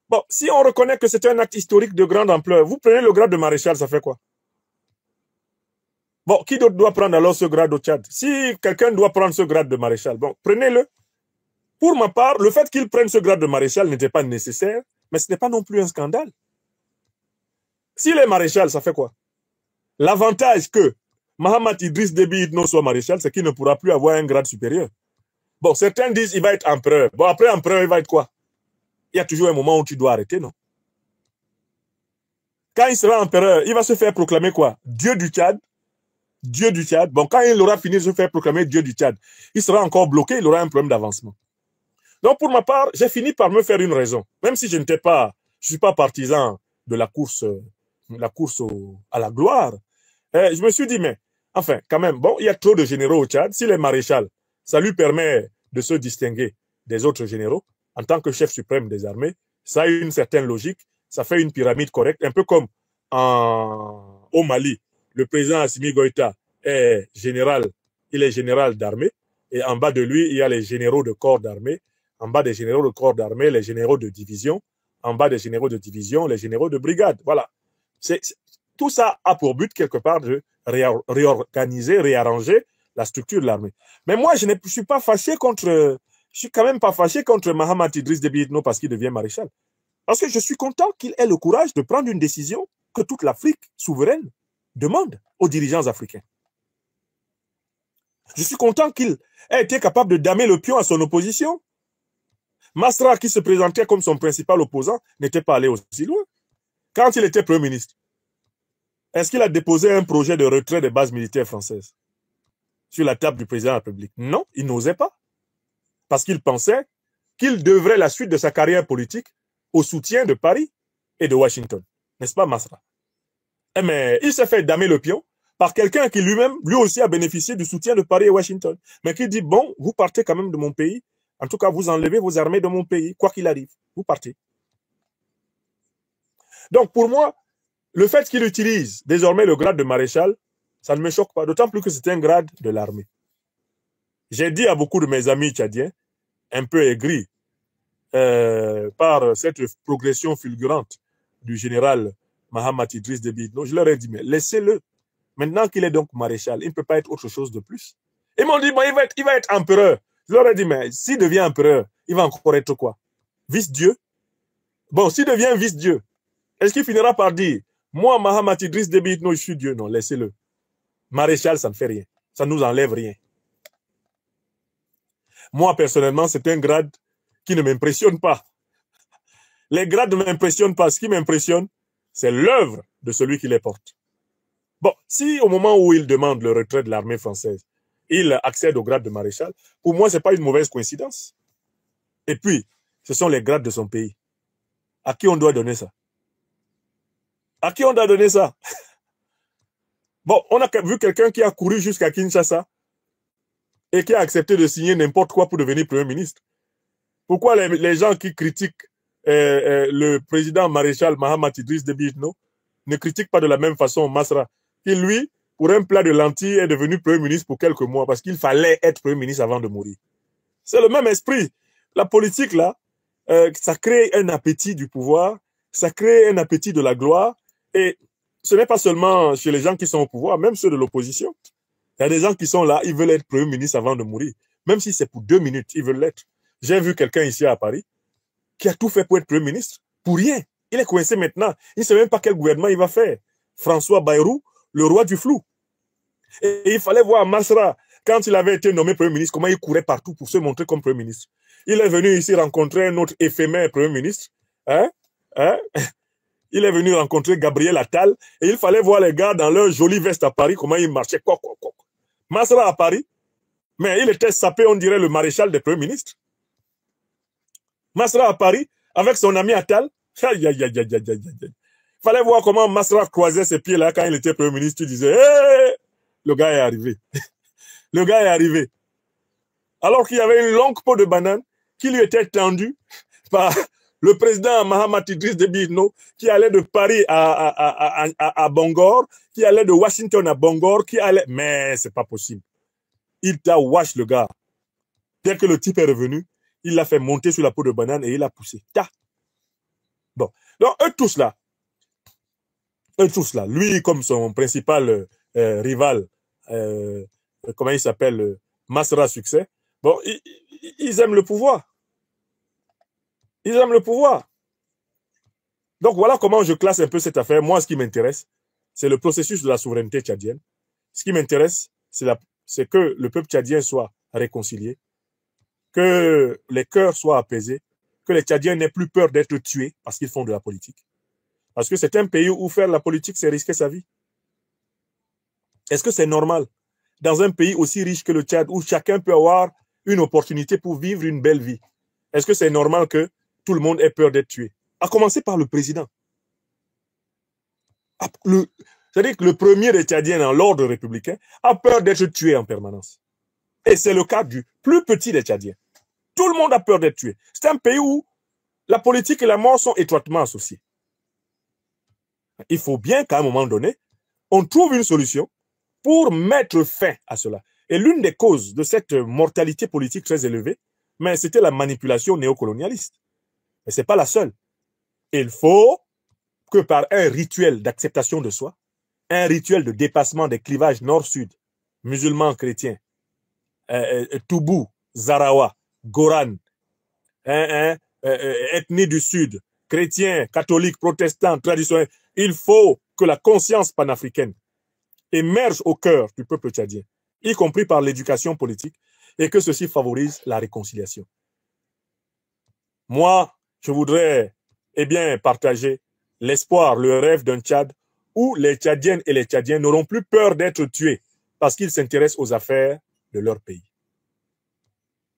Bon, si on reconnaît que c'est un acte historique de grande ampleur, vous prenez le grade de maréchal, ça fait quoi? Bon, qui d'autre doit prendre alors ce grade au Tchad? Si quelqu'un doit prendre ce grade de maréchal, bon, prenez-le. Pour ma part, le fait qu'il prenne ce grade de maréchal n'était pas nécessaire, mais ce n'est pas non plus un scandale. S'il est maréchal, ça fait quoi? L'avantage que Mahamat Idriss Déby Itno soit maréchal, c'est qu'il ne pourra plus avoir un grade supérieur. Bon, certains disent qu'il va être empereur. Bon, après empereur, il va être quoi? Il y a toujours un moment où tu dois arrêter, non? Quand il sera empereur, il va se faire proclamer quoi? Dieu du Tchad. Dieu du Tchad. Bon, quand il aura fini de se faire proclamer Dieu du Tchad, il sera encore bloqué, il aura un problème d'avancement. Donc, pour ma part, j'ai fini par me faire une raison. Même si je n'étais pas, je suis pas partisan de la course à la gloire. Je me suis dit, mais, enfin, quand même, bon, il y a trop de généraux au Tchad. S'il est maréchal, ça lui permet de se distinguer des autres généraux. En tant que chef suprême des armées, ça a une certaine logique, ça fait une pyramide correcte, un peu comme au Mali. Le président Assimi Goïta est général, il est général d'armée, et en bas de lui, il y a les généraux de corps d'armée, en bas des généraux de corps d'armée, les généraux de division, en bas des généraux de division, les généraux de brigade. Voilà. Tout ça a pour but, quelque part, de réorganiser, réarranger la structure de l'armée. Mais moi, je ne suis pas fâché contre... Je suis quand même pas fâché contre Mahamat Idriss Déby Itno parce qu'il devient maréchal. Parce que je suis content qu'il ait le courage de prendre une décision que toute l'Afrique souveraine demande aux dirigeants africains. Je suis content qu'il ait été capable de damer le pion à son opposition. Masra, qui se présentait comme son principal opposant, n'était pas allé aussi loin. Quand il était Premier ministre, est-ce qu'il a déposé un projet de retrait des bases militaires françaises sur la table du président de la République? Non, il n'osait pas. Parce qu'il pensait qu'il devrait la suite de sa carrière politique au soutien de Paris et de Washington. N'est-ce pas, Masra? Mais il s'est fait damer le pion par quelqu'un qui lui-même, lui aussi, a bénéficié du soutien de Paris et Washington. Mais qui dit, bon, vous partez quand même de mon pays. En tout cas, vous enlevez vos armées de mon pays, quoi qu'il arrive. Vous partez. Donc, pour moi, le fait qu'il utilise désormais le grade de maréchal, ça ne me choque pas. D'autant plus que c'est un grade de l'armée. J'ai dit à beaucoup de mes amis tchadiens un peu aigris par cette progression fulgurante du général Mahamat Idriss Déby Itno, je leur ai dit, mais laissez-le. Maintenant qu'il est donc maréchal, il ne peut pas être autre chose de plus. Ils m'ont dit, bon, il va être empereur. Je leur ai dit, mais s'il devient empereur, il va encore être quoi? Vice-dieu? Bon, s'il devient vice-dieu, est-ce qu'il finira par dire, moi, Mahamat Idriss Déby Itno, je suis Dieu? Non, laissez-le. Maréchal, ça ne fait rien. Ça ne nous enlève rien. Moi, personnellement, c'est un grade qui ne m'impressionne pas. Les grades ne m'impressionnent pas. Ce qui m'impressionne, c'est l'œuvre de celui qui les porte. Bon, si au moment où il demande le retrait de l'armée française, il accède au grade de maréchal, pour moi, ce n'est pas une mauvaise coïncidence. Et puis, ce sont les grades de son pays. À qui on doit donner ça? À qui on doit donner ça? Bon, on a vu quelqu'un qui a couru jusqu'à Kinshasa et qui a accepté de signer n'importe quoi pour devenir Premier ministre. Pourquoi les gens qui critiquent le président maréchal Mahamat Idriss Déby Itno ne critiquent pas de la même façon Masra, qui lui, pour un plat de lentilles, est devenu Premier ministre pour quelques mois parce qu'il fallait être Premier ministre avant de mourir. C'est le même esprit. La politique, là, ça crée un appétit du pouvoir, ça crée un appétit de la gloire, et ce n'est pas seulement chez les gens qui sont au pouvoir, même ceux de l'opposition. Il y a des gens qui sont là, ils veulent être Premier ministre avant de mourir. Même si c'est pour 2 minutes, ils veulent l'être. J'ai vu quelqu'un ici à Paris qui a tout fait pour être Premier ministre, pour rien. Il est coincé maintenant. Il ne sait même pas quel gouvernement il va faire. François Bayrou, le roi du flou. Et il fallait voir Masra, quand il avait été nommé Premier ministre, comment il courait partout pour se montrer comme Premier ministre. Il est venu ici rencontrer un autre éphémère Premier ministre. Il est venu rencontrer Gabriel Attal et il fallait voir les gars dans leur jolie veste à Paris, comment ils marchaient. Masra à Paris, mais il était sapé, on dirait, le maréchal des premiers ministres. Masra à Paris, avec son ami Attal. Il fallait voir comment Masra croisait ses pieds là quand il était Premier ministre. Tu disais, hey, le gars est arrivé. Le gars est arrivé. Alors qu'il y avait une longue peau de banane qui lui était tendue par le président Mahamat Idriss Déby Itno, qui allait de Paris à Bangor, qui allait de Washington à Bangor, qui allait... Mais c'est pas possible. Il t'a wash le gars. Dès que le type est revenu, il l'a fait monter sur la peau de banane et il l'a poussé. Ta. Bon. Donc, eux tous là, lui comme son principal rival, comment il s'appelle, Masra Succès, bon, ils aiment le pouvoir. Ils aiment le pouvoir. Donc voilà comment je classe un peu cette affaire. Moi, ce qui m'intéresse, c'est le processus de la souveraineté tchadienne. Ce qui m'intéresse, c'est que le peuple tchadien soit réconcilié, que les cœurs soient apaisés, que les Tchadiens n'aient plus peur d'être tués parce qu'ils font de la politique. Parce que c'est un pays où faire la politique, c'est risquer sa vie. Est-ce que c'est normal, dans un pays aussi riche que le Tchad, où chacun peut avoir une opportunité pour vivre une belle vie, est-ce que c'est normal que tout le monde ait peur d'être tué? À commencer par le président. C'est-à-dire que le premier des Tchadiens dans l'ordre républicain a peur d'être tué en permanence. Et c'est le cas du plus petit des Tchadiens. Tout le monde a peur d'être tué. C'est un pays où la politique et la mort sont étroitement associées. Il faut bien qu'à un moment donné, on trouve une solution pour mettre fin à cela. Et l'une des causes de cette mortalité politique très élevée, mais c'était la manipulation néocolonialiste. Mais ce n'est pas la seule. Il faut que par un rituel d'acceptation de soi, un rituel de dépassement des clivages nord-sud, musulmans, chrétiens, Toubou, Zarawa, Goran, ethnie du Sud, chrétiens, catholiques, protestants, traditionnels, il faut que la conscience panafricaine émerge au cœur du peuple tchadien, y compris par l'éducation politique, et que ceci favorise la réconciliation. Moi, je voudrais partager l'espoir, le rêve d'un Tchad où les Tchadiennes et les Tchadiens n'auront plus peur d'être tués parce qu'ils s'intéressent aux affaires de leur pays.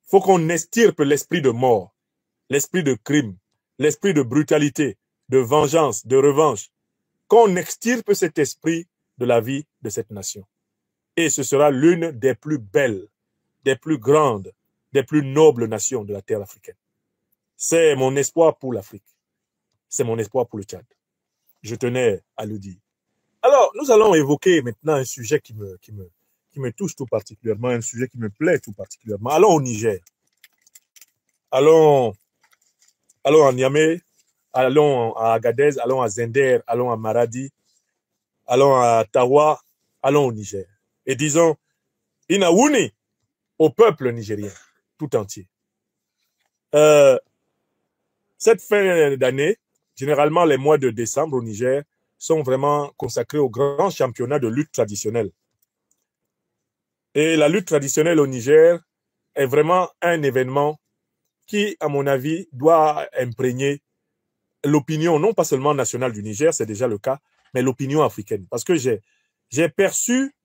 Il faut qu'on estirpe l'esprit de mort, l'esprit de crime, l'esprit de brutalité, de vengeance, de revanche, qu'on extirpe cet esprit de la vie de cette nation. Et ce sera l'une des plus belles, des plus grandes, des plus nobles nations de la terre africaine. C'est mon espoir pour l'Afrique. C'est mon espoir pour le Tchad. Je tenais à le dire. Alors, nous allons évoquer maintenant un sujet qui me touche tout particulièrement, un sujet qui me plaît tout particulièrement. Allons au Niger. allons, allons à Niamey, allons à Agadez, allons à Zender, allons à Maradi, allons à Tawa, allons au Niger. Et disons, Inaouni au peuple nigérien tout entier. Cette fin d'année, généralement les mois de décembre au Niger, sont vraiment consacrés au grand championnat de lutte traditionnelle. Et la lutte traditionnelle au Niger est vraiment un événement qui, à mon avis, doit imprégner l'opinion, non pas seulement nationale du Niger, c'est déjà le cas, mais l'opinion africaine. Parce que j'ai perçu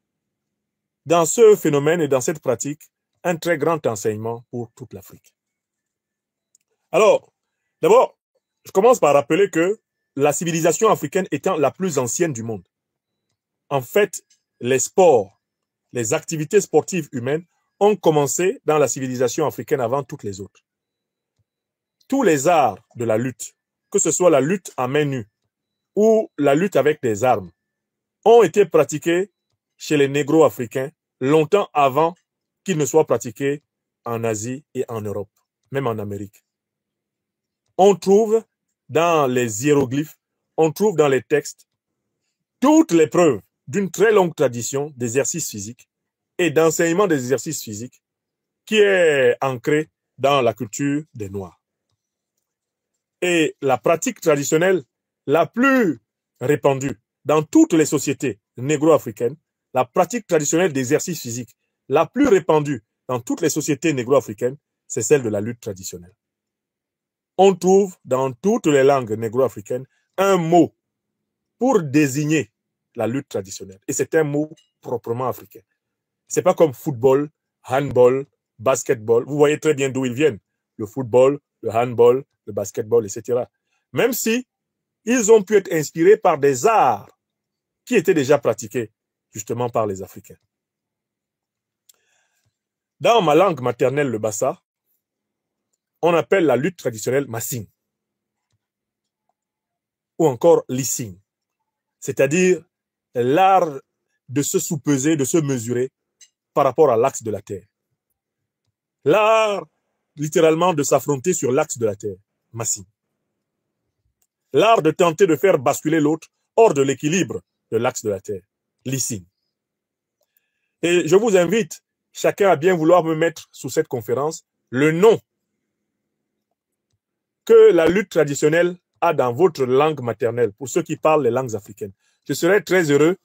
dans ce phénomène et dans cette pratique un très grand enseignement pour toute l'Afrique. Alors, d'abord, je commence par rappeler que la civilisation africaine étant la plus ancienne du monde, en fait, les sports, les activités sportives humaines ont commencé dans la civilisation africaine avant toutes les autres. Tous les arts de la lutte, que ce soit la lutte à main nue ou la lutte avec des armes, ont été pratiqués chez les négro-africains longtemps avant qu'ils ne soient pratiqués en Asie et en Europe, même en Amérique. On trouve dans les hiéroglyphes, on trouve dans les textes toutes les preuves d'une très longue tradition d'exercice physique et d'enseignement des exercices physiques qui est ancrée dans la culture des Noirs. Et la pratique traditionnelle la plus répandue dans toutes les sociétés négro-africaines, la pratique traditionnelle d'exercice physique la plus répandue dans toutes les sociétés négro-africaines, c'est celle de la lutte traditionnelle. On trouve dans toutes les langues négro-africaines un mot pour désigner la lutte traditionnelle. Et c'est un mot proprement africain. C'est pas comme football, handball, basketball. Vous voyez très bien d'où ils viennent. Le football, le handball, le basketball, etc. Même si ils ont pu être inspirés par des arts qui étaient déjà pratiqués justement par les Africains. Dans ma langue maternelle, le Bassa, on appelle la lutte traditionnelle massing ou encore lissing, c'est-à-dire l'art de se soupeser, de se mesurer par rapport à l'axe de la Terre. L'art, littéralement, de s'affronter sur l'axe de la Terre, massing. L'art de tenter de faire basculer l'autre hors de l'équilibre de l'axe de la Terre, lissing. Et je vous invite, chacun à bien vouloir me mettre sous cette conférence le nom que la lutte traditionnelle a dans votre langue maternelle, pour ceux qui parlent les langues africaines. Je serai très heureux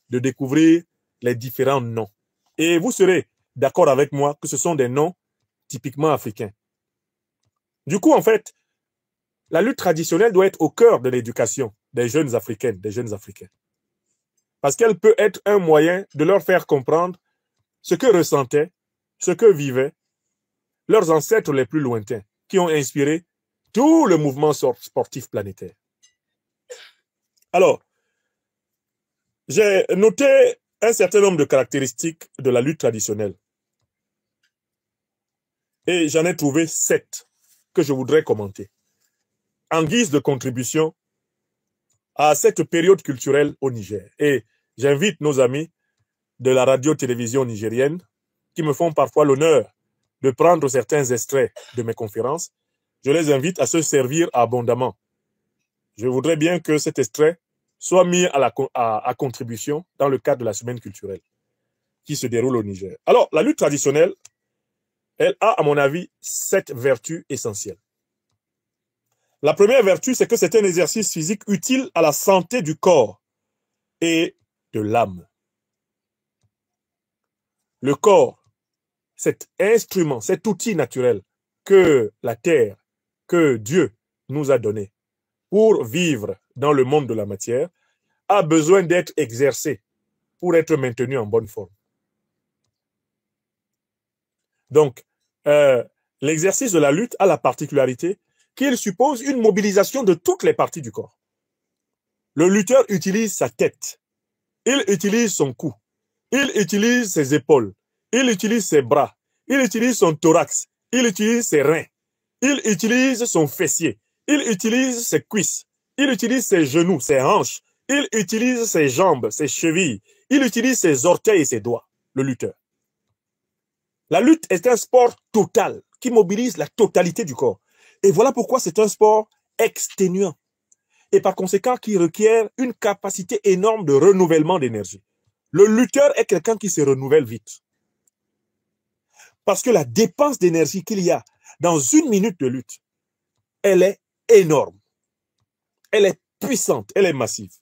de découvrir les différents noms. Et vous serez d'accord avec moi que ce sont des noms typiquement africains. Du coup, en fait, la lutte traditionnelle doit être au cœur de l'éducation des jeunes africaines, des jeunes africains. Parce qu'elle peut être un moyen de leur faire comprendre ce que ressentaient, ce que vivaient leurs ancêtres les plus lointains, qui ont inspiré tout le mouvement sportif planétaire. Alors, j'ai noté un certain nombre de caractéristiques de la lutte traditionnelle. Et j'en ai trouvé 7 que je voudrais commenter. En guise de contribution à cette période culturelle au Niger. Et j'invite nos amis de la radio-télévision nigérienne qui me font parfois l'honneur de prendre certains extraits de mes conférences. Je les invite à se servir abondamment. Je voudrais bien que cet extrait soit mis à contribution dans le cadre de la semaine culturelle qui se déroule au Niger. Alors, la lutte traditionnelle, elle a, à mon avis, 7 vertus essentielles. La première vertu, c'est que c'est un exercice physique utile à la santé du corps et de l'âme. Le corps, cet instrument, cet outil naturel que la terre, que Dieu nous a donné pour vivre dans le monde de la matière, a besoin d'être exercé pour être maintenu en bonne forme. Donc, l'exercice de la lutte a la particularité qu'il suppose une mobilisation de toutes les parties du corps. Le lutteur utilise sa tête, il utilise son cou, il utilise ses épaules, il utilise ses bras, il utilise son thorax, il utilise ses reins, il utilise son fessier, il utilise ses cuisses, il utilise ses genoux, ses hanches, il utilise ses jambes, ses chevilles, il utilise ses orteils et ses doigts, le lutteur. La lutte est un sport total qui mobilise la totalité du corps. Et voilà pourquoi c'est un sport exténuant et par conséquent qui requiert une capacité énorme de renouvellement d'énergie. Le lutteur est quelqu'un qui se renouvelle vite. Parce que la dépense d'énergie qu'il y a dans une minute de lutte, elle est énorme. Elle est puissante, elle est massive.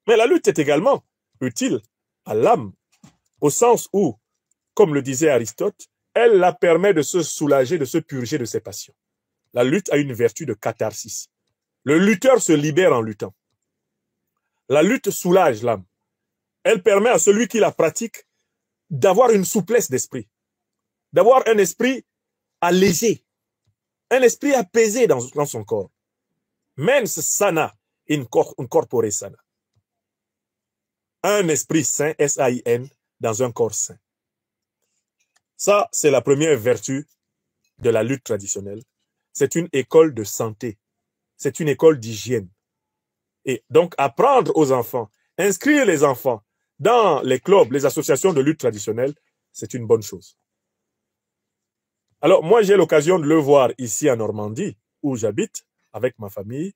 Mais la lutte est également utile à l'âme, au sens où, comme le disait Aristote, elle la permet de se soulager, de se purger de ses passions. La lutte a une vertu de catharsis. Le lutteur se libère en luttant. La lutte soulage l'âme. Elle permet à celui qui la pratique d'avoir une souplesse d'esprit, d'avoir un esprit allégé, un esprit apaisé dans son corps. Mens sana in corpore sana. Un esprit sain, S-A-I-N, dans un corps sain. Ça, c'est la première vertu de la lutte traditionnelle. C'est une école de santé. C'est une école d'hygiène. Et donc, apprendre aux enfants, inscrire les enfants dans les clubs, les associations de lutte traditionnelle, c'est une bonne chose. Alors, moi, j'ai l'occasion de le voir ici en Normandie, où j'habite, avec ma famille.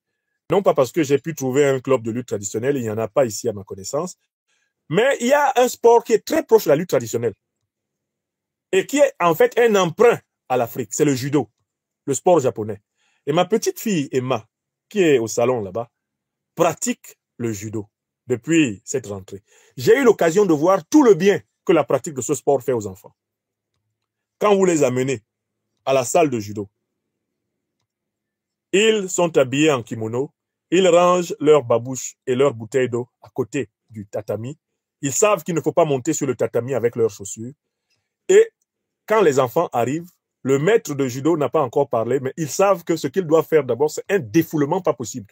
Non pas parce que j'ai pu trouver un club de lutte traditionnelle, il n'y en a pas ici à ma connaissance, mais il y a un sport qui est très proche de la lutte traditionnelle et qui est en fait un emprunt à l'Afrique, c'est le judo, le sport japonais. Et ma petite fille Emma, qui est au salon là-bas, pratique le judo depuis cette rentrée. J'ai eu l'occasion de voir tout le bien que la pratique de ce sport fait aux enfants. Quand vous les amenez à la salle de judo, ils sont habillés en kimono, ils rangent leurs babouches et leurs bouteilles d'eau à côté du tatami. Ils savent qu'il ne faut pas monter sur le tatami avec leurs chaussures. Et quand les enfants arrivent, le maître de judo n'a pas encore parlé, mais ils savent que ce qu'ils doivent faire d'abord, c'est un défoulement pas possible.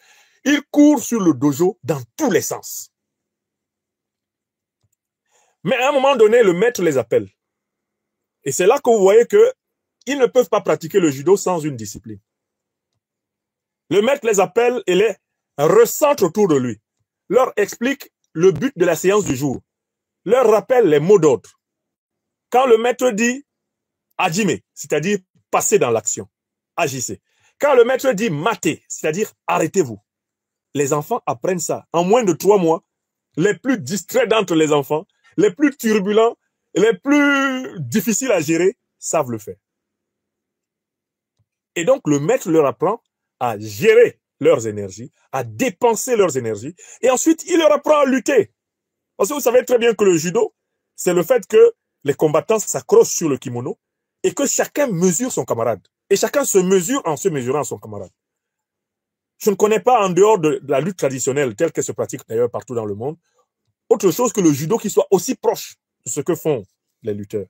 Ils courent sur le dojo dans tous les sens. Mais à un moment donné, le maître les appelle. Et c'est là que vous voyez qu'ils ne peuvent pas pratiquer le judo sans une discipline. Le maître les appelle et les recentre autour de lui, leur explique le but de la séance du jour, leur rappelle les mots d'ordre. Quand le maître dit « hajime », c'est-à-dire « passez dans l'action », agissez. Quand le maître dit « matez », c'est-à-dire « arrêtez-vous », les enfants apprennent ça. En moins de 3 mois, les plus distraits d'entre les enfants, les plus turbulents, les plus difficiles à gérer, savent le faire. Et donc, le maître leur apprend à gérer leurs énergies, à dépenser leurs énergies, et ensuite, il leur apprend à lutter. Parce que vous savez très bien que le judo, c'est le fait que les combattants s'accrochent sur le kimono et que chacun mesure son camarade. Et chacun se mesure en se mesurant à son camarade. Je ne connais pas, en dehors de la lutte traditionnelle, telle qu'elle se pratique d'ailleurs partout dans le monde, autre chose que le judo qui soit aussi proche de ce que font les lutteurs.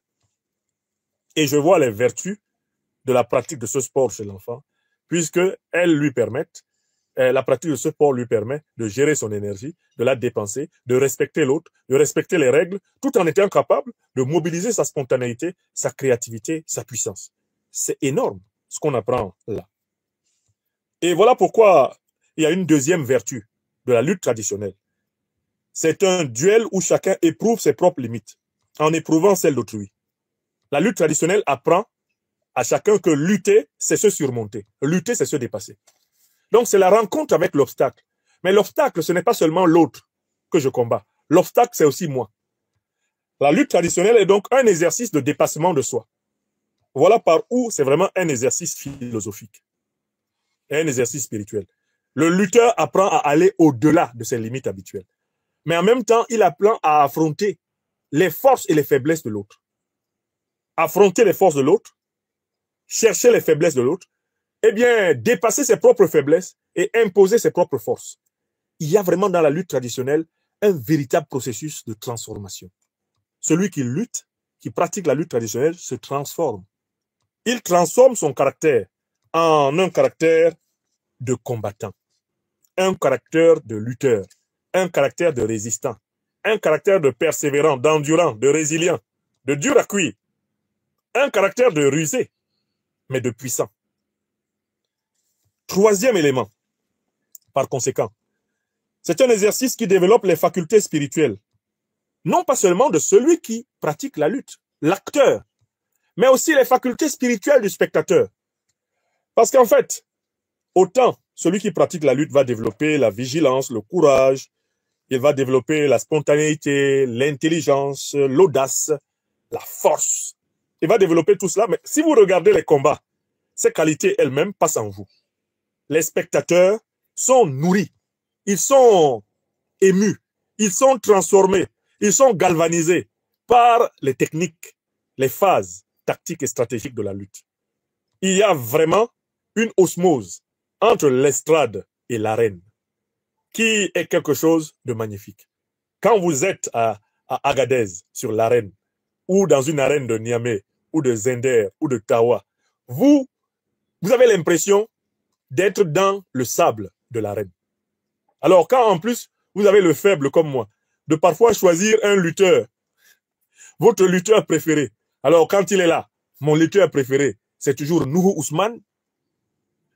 Et je vois les vertus de la pratique de ce sport chez l'enfant, puisqu'elles lui permettent, la pratique de ce sport lui permet de gérer son énergie, de la dépenser, de respecter l'autre, de respecter les règles, tout en étant capable de mobiliser sa spontanéité, sa créativité, sa puissance. C'est énorme ce qu'on apprend là. Et voilà pourquoi il y a une deuxième vertu de la lutte traditionnelle. C'est un duel où chacun éprouve ses propres limites, en éprouvant celles d'autrui. La lutte traditionnelle apprend à chacun que lutter, c'est se surmonter. Lutter, c'est se dépasser. Donc, c'est la rencontre avec l'obstacle. Mais l'obstacle, ce n'est pas seulement l'autre que je combats. L'obstacle, c'est aussi moi. La lutte traditionnelle est donc un exercice de dépassement de soi. Voilà par où c'est vraiment un exercice philosophique et un exercice spirituel. Le lutteur apprend à aller au-delà de ses limites habituelles. Mais en même temps, il apprend à affronter les forces et les faiblesses de l'autre. Affronter les forces de l'autre, chercher les faiblesses de l'autre, eh bien, dépasser ses propres faiblesses et imposer ses propres forces. Il y a vraiment dans la lutte traditionnelle un véritable processus de transformation. Celui qui lutte, qui pratique la lutte traditionnelle, se transforme. Il transforme son caractère en un caractère de combattant, un caractère de lutteur, un caractère de résistant, un caractère de persévérant, d'endurant, de résilient, de dur à cuire, un caractère de rusé, mais de puissant. Troisième élément, par conséquent, c'est un exercice qui développe les facultés spirituelles, non pas seulement de celui qui pratique la lutte, l'acteur, mais aussi les facultés spirituelles du spectateur. Parce qu'en fait, autant celui qui pratique la lutte va développer la vigilance, le courage, il va développer la spontanéité, l'intelligence, l'audace, la force. Il va développer tout cela, mais si vous regardez les combats, ces qualités elles-mêmes passent en vous. Les spectateurs sont nourris, ils sont émus, ils sont transformés, ils sont galvanisés par les techniques, les phases tactiques et stratégiques de la lutte. Il y a vraiment une osmose entre l'estrade et l'arène qui est quelque chose de magnifique. Quand vous êtes à Agadez, sur l'arène, ou dans une arène de Niamey, ou de Zender, ou de Tawa, vous avez l'impression d'être dans le sable de l'arène. Alors quand en plus, vous avez le faible comme moi, de parfois choisir un lutteur, votre lutteur préféré. Alors quand il est là, mon lutteur préféré, c'est toujours Nuhu Ousmane,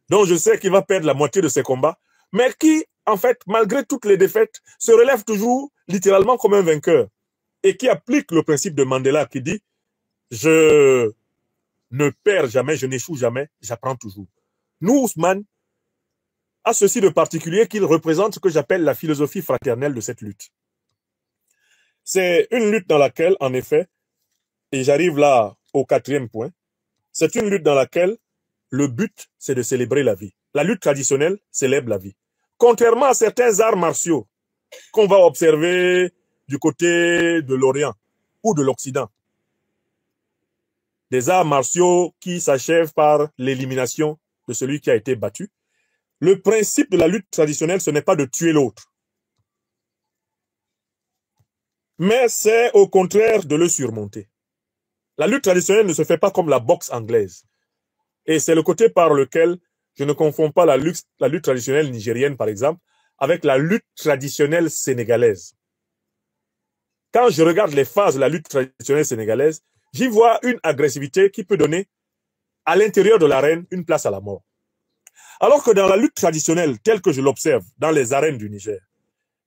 dont je sais qu'il va perdre la moitié de ses combats, mais qui, en fait, malgré toutes les défaites, se relève toujours littéralement comme un vainqueur et qui applique le principe de Mandela qui dit « Je ne perds jamais, je n'échoue jamais, j'apprends toujours ». Nuhu Ousmane a ceci de particulier qu'il représente ce que j'appelle la philosophie fraternelle de cette lutte. C'est une lutte dans laquelle, en effet, et j'arrive là au 4e point, c'est une lutte dans laquelle le but, c'est de célébrer la vie. La lutte traditionnelle célèbre la vie. Contrairement à certains arts martiaux qu'on va observer du côté de l'Orient ou de l'Occident. Des arts martiaux qui s'achèvent par l'élimination de celui qui a été battu. Le principe de la lutte traditionnelle, ce n'est pas de tuer l'autre. Mais c'est au contraire de le surmonter. La lutte traditionnelle ne se fait pas comme la boxe anglaise. Et c'est le côté par lequel je ne confonds pas la lutte traditionnelle nigérienne, par exemple, avec la lutte traditionnelle sénégalaise. Quand je regarde les phases de la lutte traditionnelle sénégalaise, j'y vois une agressivité qui peut donner à l'intérieur de l'arène une place à la mort. Alors que dans la lutte traditionnelle, telle que je l'observe dans les arènes du Niger,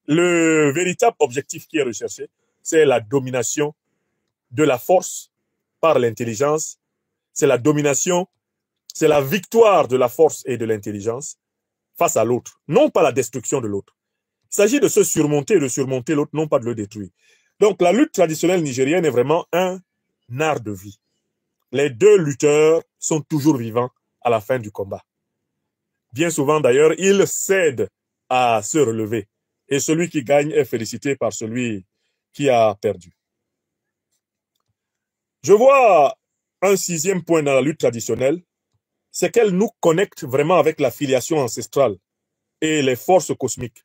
le véritable objectif qui est recherché, c'est la domination de la force par l'intelligence, c'est la domination, c'est la victoire de la force et de l'intelligence face à l'autre, non pas la destruction de l'autre. Il s'agit de se surmonter et de surmonter l'autre, non pas de le détruire. Donc la lutte traditionnelle nigérienne est vraiment un art de vie. Les deux lutteurs sont toujours vivants à la fin du combat. Bien souvent d'ailleurs, ils cèdent à se relever. Et celui qui gagne est félicité par celui qui a perdu. Je vois un 6e point dans la lutte traditionnelle, c'est qu'elle nous connecte vraiment avec la filiation ancestrale et les forces cosmiques.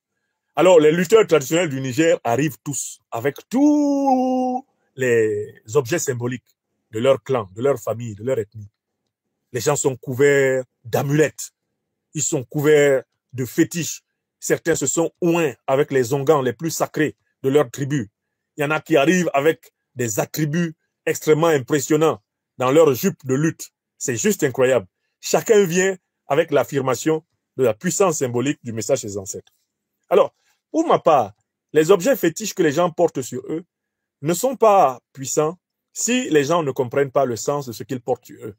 Alors, les lutteurs traditionnels du Niger arrivent tous avec tous les objets symboliques de leur clan, de leur famille, de leur ethnie. Les gens sont couverts d'amulettes, ils sont couverts de fétiches. Certains se sont oints avec les ongans les plus sacrés de leur tribu. Il y en a qui arrivent avec des attributs extrêmement impressionnants dans leur jupe de lutte. C'est juste incroyable. Chacun vient avec l'affirmation de la puissance symbolique du message des ancêtres. Alors, pour ma part, les objets fétiches que les gens portent sur eux ne sont pas puissants si les gens ne comprennent pas le sens de ce qu'ils portent sur eux.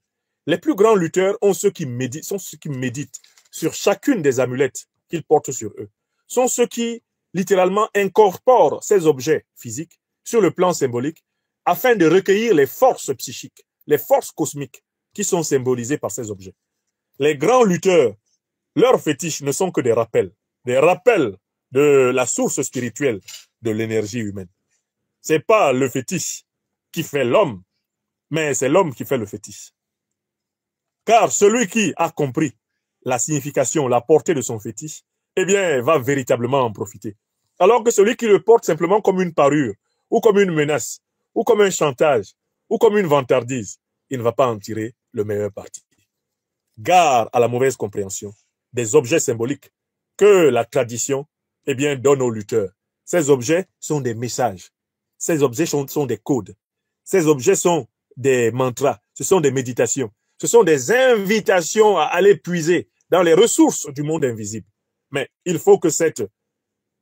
Les plus grands lutteurs sont ceux qui méditent sur chacune des amulettes qu'ils portent sur eux. Sont ceux qui, littéralement, incorporent ces objets physiques sur le plan symbolique afin de recueillir les forces psychiques, les forces cosmiques qui sont symbolisées par ces objets. Les grands lutteurs, leurs fétiches ne sont que des rappels de la source spirituelle de l'énergie humaine. C'est pas le fétiche qui fait l'homme, mais c'est l'homme qui fait le fétiche. Car celui qui a compris la signification, la portée de son fétiche, eh bien, va véritablement en profiter. Alors que celui qui le porte simplement comme une parure, ou comme une menace, ou comme un chantage, ou comme une vantardise, il ne va pas en tirer le meilleur parti. Gare à la mauvaise compréhension des objets symboliques que la tradition, eh bien, donne aux lutteurs. Ces objets sont des messages. Ces objets sont des codes. Ces objets sont des mantras. Ce sont des méditations. Ce sont des invitations à aller puiser dans les ressources du monde invisible. Mais il faut que cet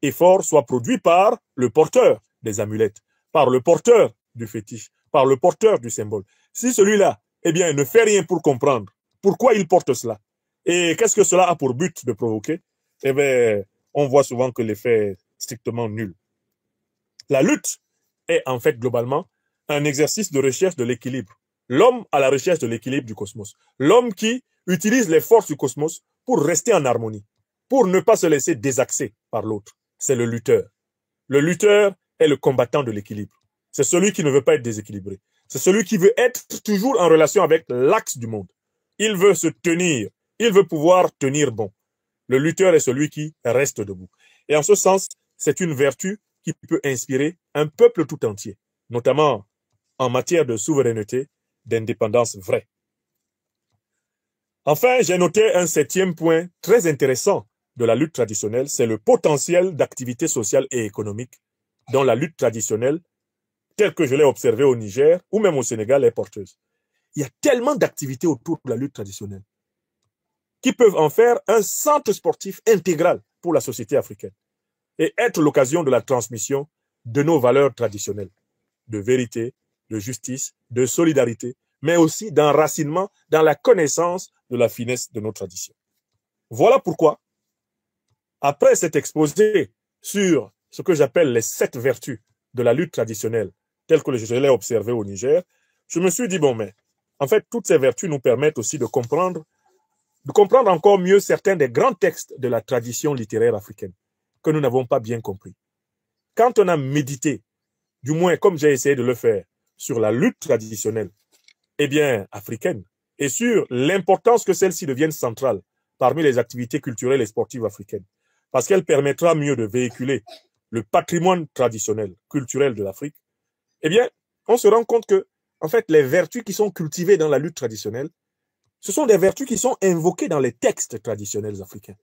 effort soit produit par le porteur des amulettes, par le porteur du fétiche, par le porteur du symbole. Si celui-là, eh bien, ne fait rien pour comprendre pourquoi il porte cela et qu'est-ce que cela a pour but de provoquer, eh bien, on voit souvent que l'effet est strictement nul. La lutte est en fait globalement un exercice de recherche de l'équilibre. L'homme à la recherche de l'équilibre du cosmos. L'homme qui utilise les forces du cosmos pour rester en harmonie, pour ne pas se laisser désaxer par l'autre. C'est le lutteur. Le lutteur est le combattant de l'équilibre. C'est celui qui ne veut pas être déséquilibré. C'est celui qui veut être toujours en relation avec l'axe du monde. Il veut se tenir. Il veut pouvoir tenir bon. Le lutteur est celui qui reste debout. Et en ce sens, c'est une vertu qui peut inspirer un peuple tout entier, notamment en matière de souveraineté, d'indépendance vraie. Enfin, j'ai noté un 7e point très intéressant de la lutte traditionnelle, c'est le potentiel d'activité sociale et économique dont la lutte traditionnelle, telle que je l'ai observée au Niger ou même au Sénégal, est porteuse. Il y a tellement d'activités autour de la lutte traditionnelle qui peuvent en faire un centre sportif intégral pour la société africaine et être l'occasion de la transmission de nos valeurs traditionnelles, de vérité, de justice, de solidarité, mais aussi d'enracinement dans la connaissance de la finesse de nos traditions. Voilà pourquoi, après cet exposé sur ce que j'appelle les 7 vertus de la lutte traditionnelle, telle que je l'ai observée au Niger, je me suis dit, bon, mais en fait, toutes ces vertus nous permettent aussi de comprendre encore mieux certains des grands textes de la tradition littéraire africaine que nous n'avons pas bien compris. Quand on a médité, du moins comme j'ai essayé de le faire, sur la lutte traditionnelle, eh bien, africaine, et sur l'importance que celle-ci devienne centrale parmi les activités culturelles et sportives africaines, parce qu'elle permettra mieux de véhiculer le patrimoine traditionnel, culturel de l'Afrique, eh bien, on se rend compte que, en fait, les vertus qui sont cultivées dans la lutte traditionnelle, ce sont des vertus qui sont invoquées dans les textes traditionnels africains.